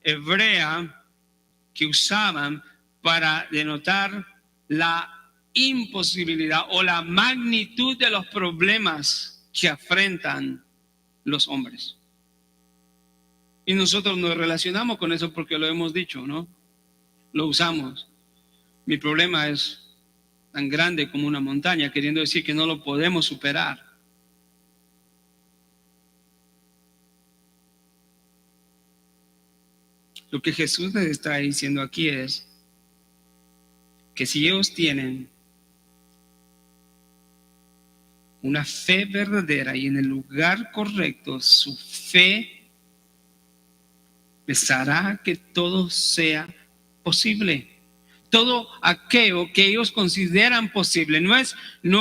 hebrea que usaban para denotar la imposibilidad o la magnitud de los problemas que afrentan los hombres. Y nosotros nos relacionamos con eso porque lo hemos dicho, ¿no? Lo usamos. Mi problema es tan grande como una montaña, queriendo decir que no lo podemos superar. Lo que Jesús les está diciendo aquí es que si ellos tienen una fe verdadera y en el lugar correcto, su fe les hará que todo sea posible. Todo aquello que ellos consideran posible. No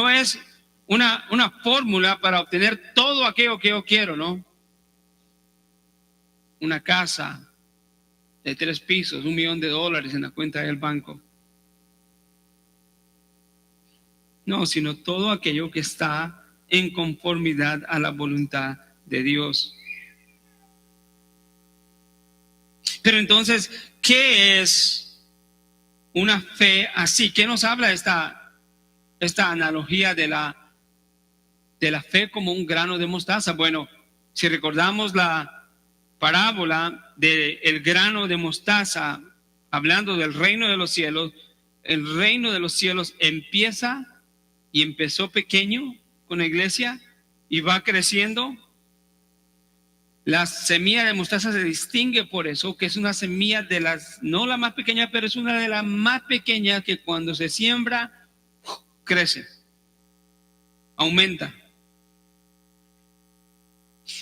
es una fórmula para obtener todo aquello que yo quiero, ¿no? Una casa de 3 pisos, $1 millón en la cuenta del banco. No, sino todo aquello que está en conformidad a la voluntad de Dios. Pero entonces, ¿qué es una fe así? ¿Qué nos habla esta analogía de la fe como un grano de mostaza? Bueno, si recordamos la parábola del grano de mostaza, hablando del reino de los cielos, el reino de los cielos empezó pequeño con la iglesia y va creciendo. La semilla de mostaza se distingue por eso, que es una semilla no la más pequeña, pero es una de las más pequeñas que cuando se siembra, crece, aumenta.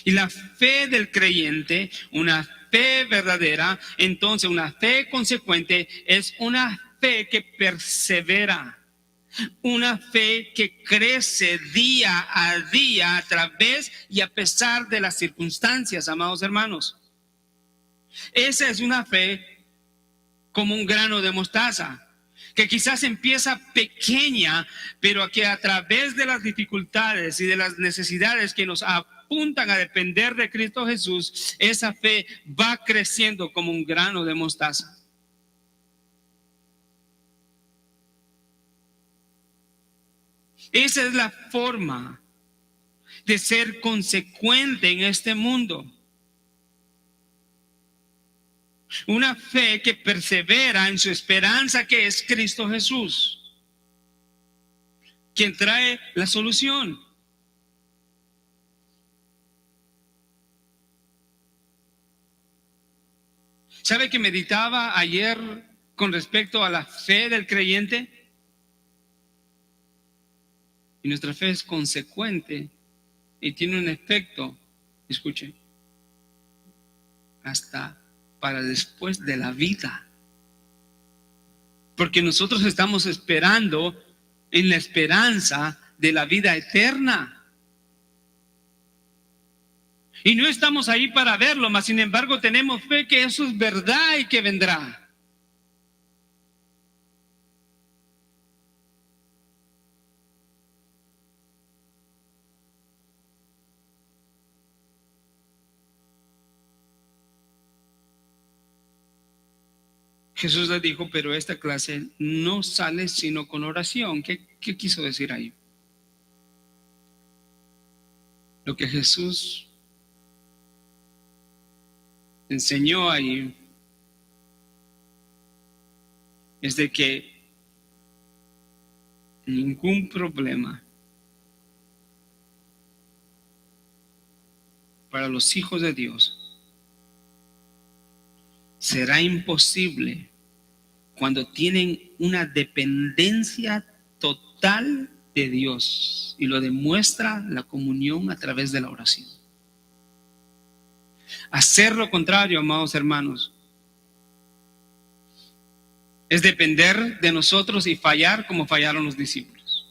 Y la fe del creyente, una fe verdadera, entonces una fe consecuente, es una fe que persevera. Una fe que crece día a día a través y a pesar de las circunstancias, amados hermanos. Esa es una fe como un grano de mostaza, que quizás empieza pequeña, pero que a través de las dificultades y de las necesidades que nos apuntan a depender de Cristo Jesús, esa fe va creciendo como un grano de mostaza. Esa es la forma de ser consecuente en este mundo. Una fe que persevera en su esperanza, que es Cristo Jesús, quien trae la solución. ¿Sabe que meditaba ayer con respecto a la fe del creyente? Y nuestra fe es consecuente y tiene un efecto, escuche, hasta para después de la vida. Porque nosotros estamos esperando en la esperanza de la vida eterna. Y no estamos ahí para verlo, mas sin embargo tenemos fe que eso es verdad y que vendrá. Jesús le dijo, pero esta clase no sale sino con oración. ¿Qué quiso decir ahí? Lo que Jesús enseñó ahí es de que ningún problema para los hijos de Dios será imposible cuando tienen una dependencia total de Dios, y lo demuestra la comunión a través de la oración. Hacer lo contrario, amados hermanos, es depender de nosotros y fallar como fallaron los discípulos.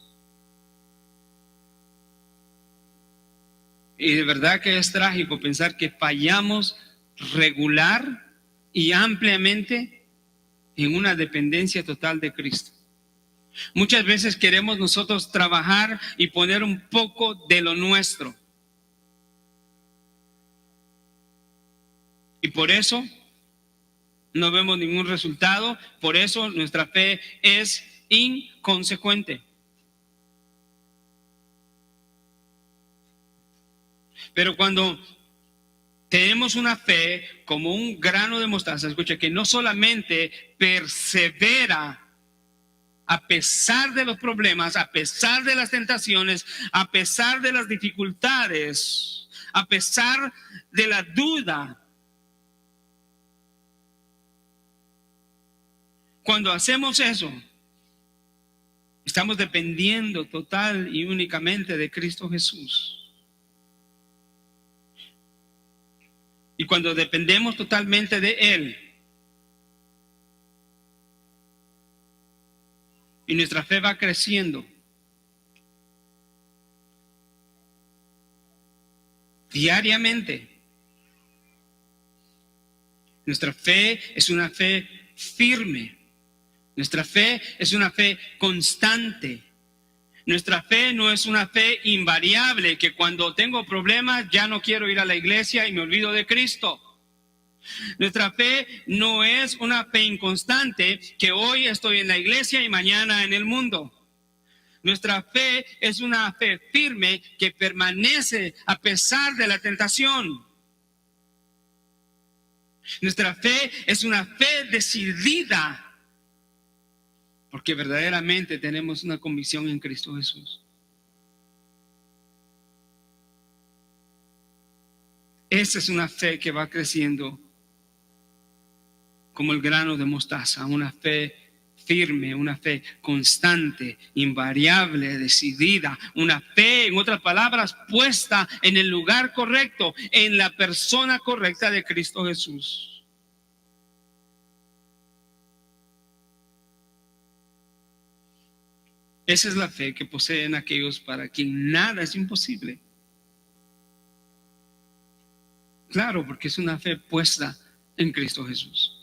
Y de verdad que es trágico pensar que fallamos regular y ampliamente en una dependencia total de Cristo. Muchas veces queremos nosotros trabajar y poner un poco de lo nuestro. Y por eso no vemos ningún resultado, por eso nuestra fe es inconsecuente. Pero cuando tenemos una fe como un grano de mostaza, escucha, que no solamente persevera a pesar de los problemas, a pesar de las tentaciones, a pesar de las dificultades, a pesar de la duda. Cuando hacemos eso, estamos dependiendo total y únicamente de Cristo Jesús. Y cuando dependemos totalmente de Él, y nuestra fe va creciendo diariamente, nuestra fe es una fe firme, nuestra fe es una fe constante. Nuestra fe no es una fe invariable, que cuando tengo problemas ya no quiero ir a la iglesia y me olvido de Cristo. Nuestra fe no es una fe inconstante, que hoy estoy en la iglesia y mañana en el mundo. Nuestra fe es una fe firme que permanece a pesar de la tentación. Nuestra fe es una fe decidida, porque verdaderamente tenemos una convicción en Cristo Jesús. Esa es una fe que va creciendo como el grano de mostaza, una fe firme, una fe constante, invariable, decidida, una fe, en otras palabras, puesta en el lugar correcto, en la persona correcta de Cristo Jesús. Esa es la fe que poseen aquellos para quien nada es imposible. Claro, porque es una fe puesta en Cristo Jesús.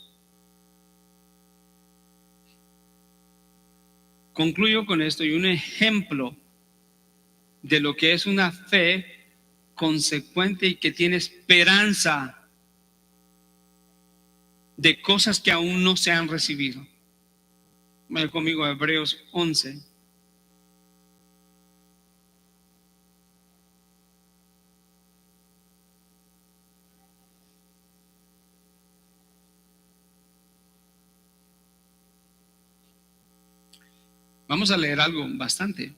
Concluyo con esto, y un ejemplo de lo que es una fe consecuente y que tiene esperanza de cosas que aún no se han recibido. Vaya conmigo a Hebreos 11. Vamos a leer algo bastante.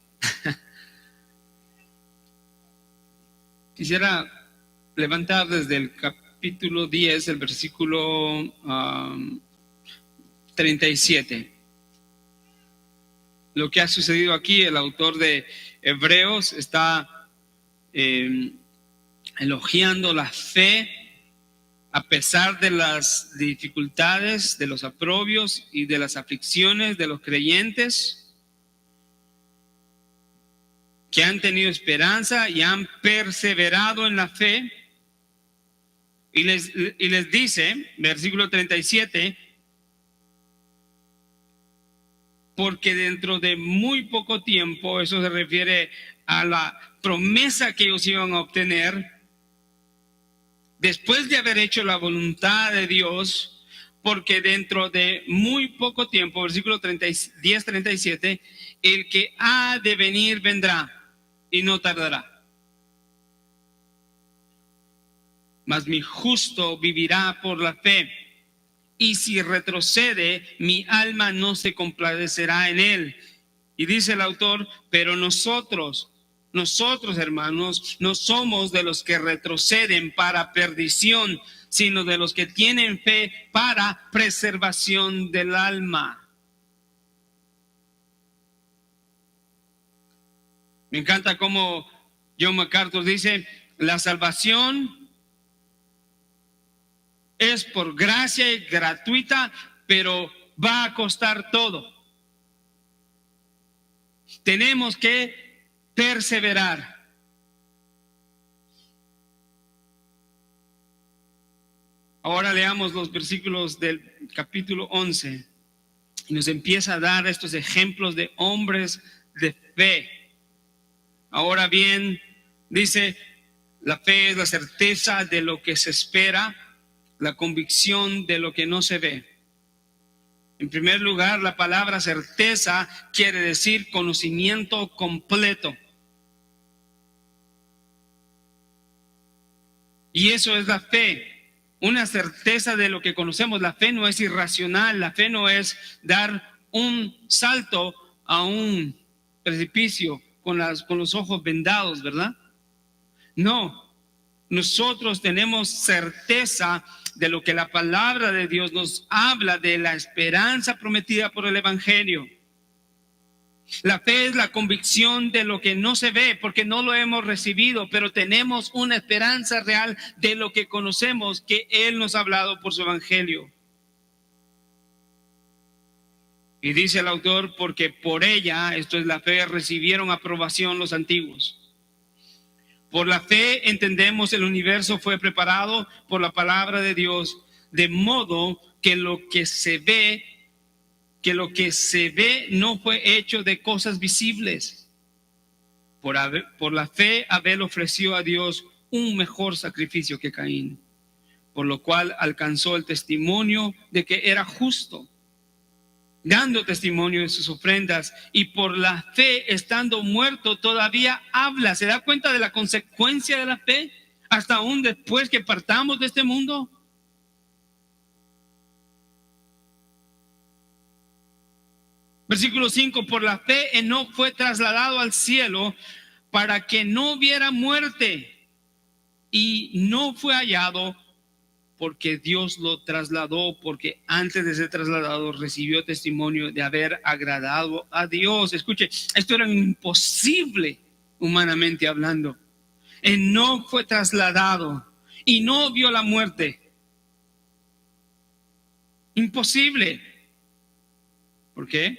Quisiera levantar desde el capítulo 10, el versículo 37. Lo que ha sucedido aquí, el autor de Hebreos está elogiando la fe a pesar de las dificultades, de los aprobios y de las aflicciones de los creyentes, que han tenido esperanza y han perseverado en la fe. Y les dice, versículo 37, porque dentro de muy poco tiempo, eso se refiere a la promesa que ellos iban a obtener, después de haber hecho la voluntad de Dios, porque dentro de muy poco tiempo, versículo 10:37, el que ha de venir vendrá y no tardará. mas mi justo vivirá por la fe. Y si retrocede, mi alma no se complacerá en él. Y dice el autor, pero nosotros, hermanos, no somos de los que retroceden para perdición, sino de los que tienen fe para preservación del alma. Me encanta cómo John MacArthur dice, la salvación es por gracia y gratuita, pero va a costar todo. Tenemos que perseverar. Ahora leamos los versículos del capítulo 11 y nos empieza a dar estos ejemplos de hombres de fe. Ahora bien, dice, la fe es la certeza de lo que se espera, la convicción de lo que no se ve. En primer lugar, la palabra certeza quiere decir conocimiento completo. Y eso es la fe, una certeza de lo que conocemos. La fe no es irracional, la fe no es dar un salto a un precipicio con los ojos vendados, ¿verdad? No, nosotros tenemos certeza de lo que la palabra de Dios nos habla, de la esperanza prometida por el Evangelio. La fe es la convicción de lo que no se ve, porque no lo hemos recibido, pero tenemos una esperanza real de lo que conocemos, que Él nos ha hablado por su Evangelio. Y dice el autor, porque por ella, esto es la fe, recibieron aprobación los antiguos. Por la fe entendemos el universo fue preparado por la palabra de Dios, de modo que lo que se ve no fue hecho de cosas visibles. Por la fe Abel ofreció a Dios un mejor sacrificio que Caín, por lo cual alcanzó el testimonio de que era justo, dando testimonio de sus ofrendas, y por la fe, estando muerto, todavía habla. ¿Se da cuenta de la consecuencia de la fe? Hasta aún después que partamos de este mundo. Versículo 5, por la fe Enoc fue trasladado al cielo para que no viera muerte, y no fue hallado, porque Dios lo trasladó, porque antes de ser trasladado recibió testimonio de haber agradado a Dios. Escuche, esto era imposible humanamente hablando. Enoc fue trasladado y no vio la muerte. Imposible. ¿Por qué?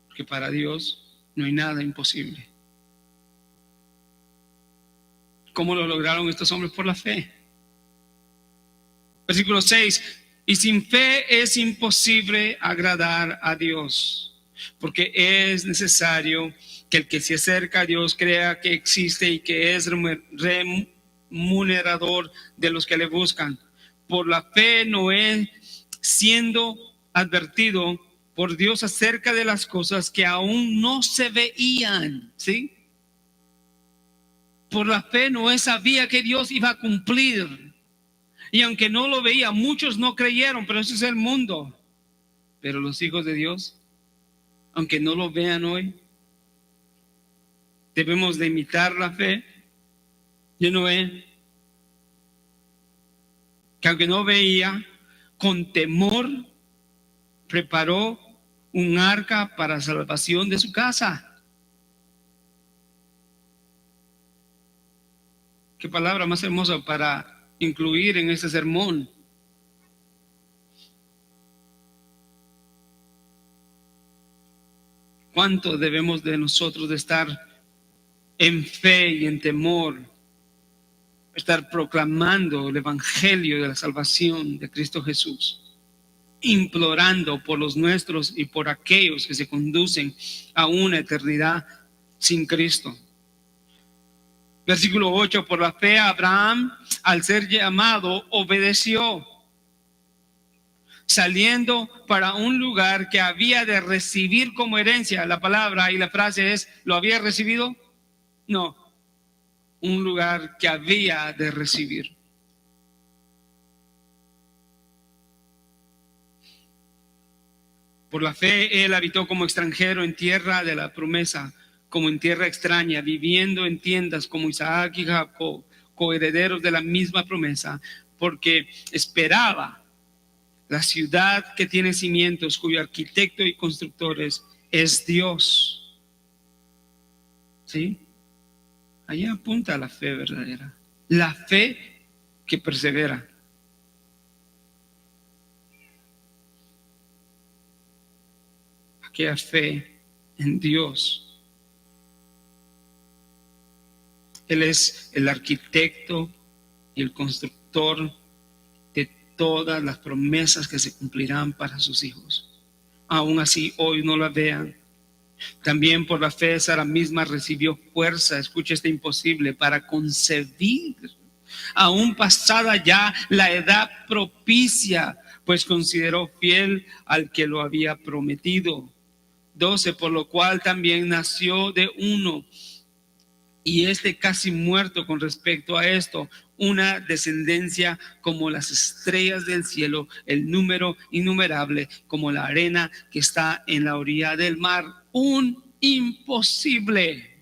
Porque para Dios no hay nada imposible. ¿Cómo lo lograron estos hombres? Por la fe. Versículo 6, y sin fe es imposible agradar a Dios, porque es necesario que el que se acerca a Dios crea que existe y que es remunerador de los que le buscan. Por la fe Noé, siendo advertido por Dios acerca de las cosas que aún no se veían, ¿sí? Por la fe Noé sabía que Dios iba a cumplir. Y aunque no lo veía, muchos no creyeron, pero eso es el mundo. Pero los hijos de Dios, aunque no lo vean hoy, debemos de imitar la fe de Noé, que aunque no veía, con temor preparó un arca para salvación de su casa. Qué palabra más hermosa para incluir en este sermón. ¿Cuánto debemos de nosotros de estar en fe y en temor, estar proclamando el evangelio de la salvación de Cristo Jesús, implorando por los nuestros y por aquellos que se conducen a una eternidad sin Cristo? Versículo 8, por la fe Abraham, al ser llamado, obedeció, saliendo para un lugar que había de recibir como herencia. La palabra y la frase es, ¿lo había recibido? No, un lugar que había de recibir. Por la fe, él habitó como extranjero en tierra de la promesa, como en tierra extraña, viviendo en tiendas como Isaac y Jacob, coherederos de la misma promesa, porque esperaba la ciudad que tiene cimientos, cuyo arquitecto y constructores es Dios. ¿Sí? Allí apunta la fe verdadera, la fe que persevera. Aquella fe en Dios. Él es el arquitecto y el constructor de todas las promesas que se cumplirán para sus hijos. Aún así, hoy no la vean. También por la fe Sara misma recibió fuerza, escucha este imposible, para concebir, aún pasada ya la edad propicia, pues consideró fiel al que lo había prometido. 12, por lo cual también nació de uno, y este casi muerto con respecto a esto, una descendencia como las estrellas del cielo, el número innumerable como la arena que está en la orilla del mar. Un imposible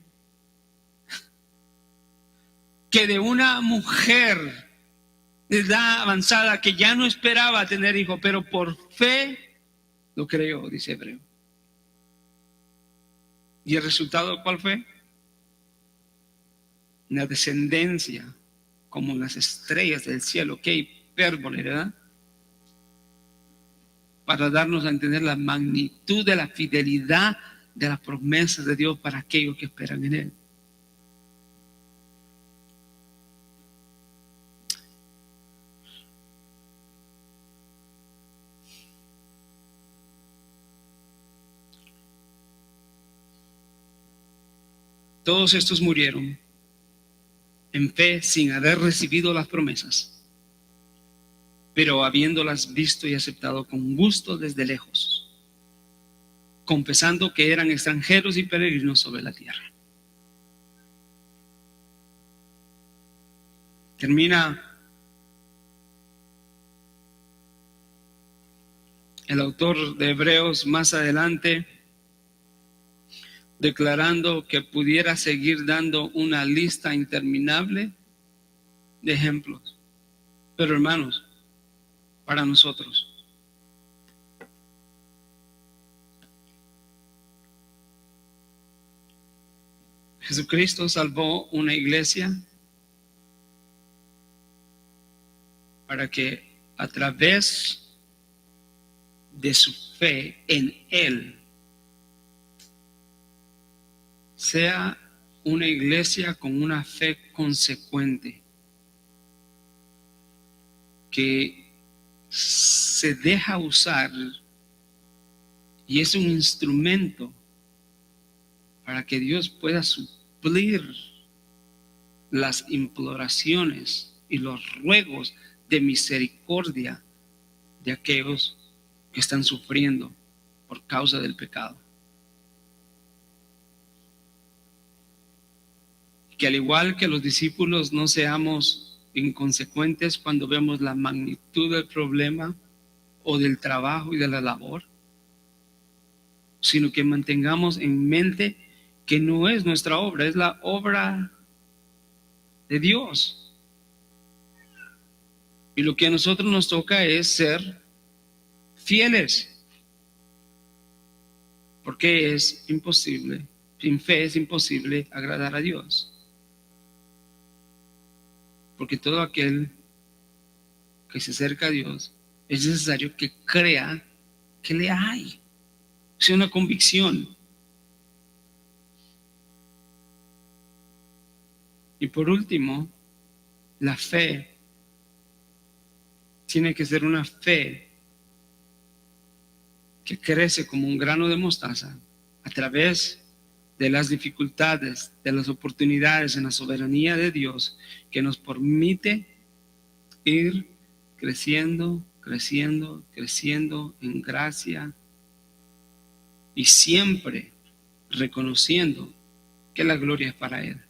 que de una mujer de edad avanzada que ya no esperaba tener hijo, pero por fe lo creyó, dice Hebreo. ¿Y el resultado cuál fue? Una descendencia como las estrellas del cielo. Qué hipérbole, ¿verdad? Para darnos a entender la magnitud de la fidelidad de las promesas de Dios para aquellos que esperan en Él. Todos estos murieron en fe sin haber recibido las promesas, pero habiéndolas visto y aceptado con gusto desde lejos, confesando que eran extranjeros y peregrinos sobre la tierra. Termina el autor de Hebreos más adelante declarando que pudiera seguir dando una lista interminable de ejemplos. Pero hermanos, para nosotros, Jesucristo salvó una iglesia para que a través de su fe en Él sea una iglesia con una fe consecuente, que se deja usar y es un instrumento para que Dios pueda suplir las imploraciones y los ruegos de misericordia de aquellos que están sufriendo por causa del pecado. Que al igual que los discípulos no seamos inconsecuentes cuando vemos la magnitud del problema o del trabajo y de la labor, sino que mantengamos en mente que no es nuestra obra, es la obra de Dios. Y lo que a nosotros nos toca es ser fieles, porque es imposible, sin fe es imposible agradar a Dios. Porque todo aquel que se acerca a Dios es necesario que crea que le hay. Es una convicción. Y por último, la fe tiene que ser una fe que crece como un grano de mostaza a través de las dificultades, de las oportunidades en la soberanía de Dios, que nos permite ir creciendo, creciendo, creciendo en gracia y siempre reconociendo que la gloria es para Él.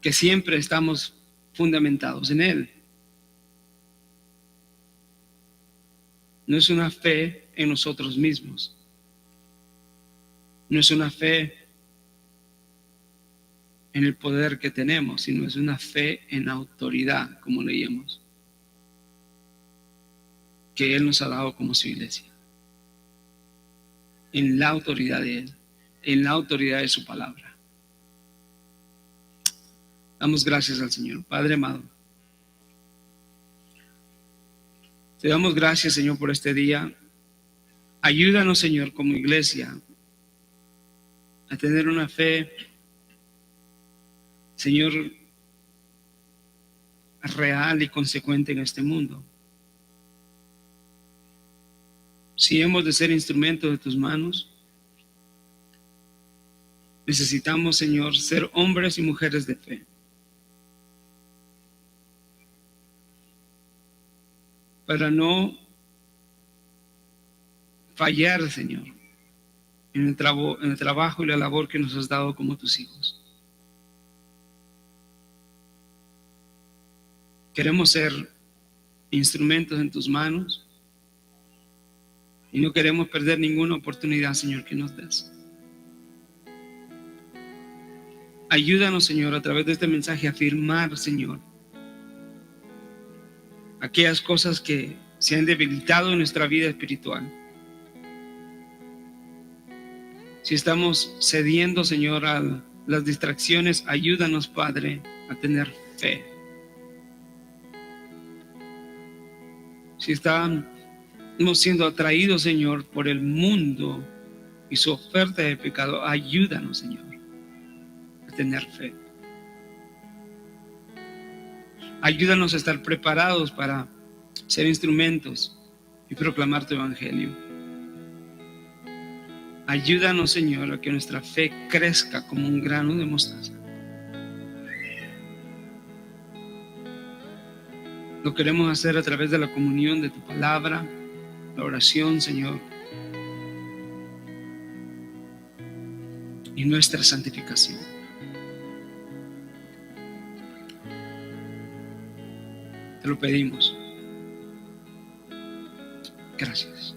que siempre estamos fundamentados en Él. No es una fe en nosotros mismos. No es una fe en el poder que tenemos, sino es una fe en autoridad, como leíamos, que Él nos ha dado como su iglesia. En la autoridad de Él, en la autoridad de su palabra. Damos gracias al Señor. Padre amado, te damos gracias, Señor, por este día. Ayúdanos, Señor, como iglesia, a tener una fe, Señor, real y consecuente en este mundo. Si hemos de ser instrumentos de tus manos, necesitamos, Señor, ser hombres y mujeres de fe. Para no fallar, Señor, en el trabajo y la labor que nos has dado como tus hijos. Queremos ser instrumentos en tus manos y no queremos perder ninguna oportunidad, Señor, que nos des. Ayúdanos, Señor, a través de este mensaje a afirmar, Señor, aquellas cosas que se han debilitado en nuestra vida espiritual. Si estamos cediendo, Señor, a las distracciones, ayúdanos, Padre, a tener fe. Si estamos siendo atraídos, Señor, por el mundo y su oferta de pecado, ayúdanos, Señor, a tener fe. Ayúdanos a estar preparados para ser instrumentos y proclamar tu evangelio. Ayúdanos, Señor, a que nuestra fe crezca como un grano de mostaza. Lo queremos hacer a través de la comunión de tu palabra, la oración, Señor, y nuestra santificación. Te lo pedimos. Gracias.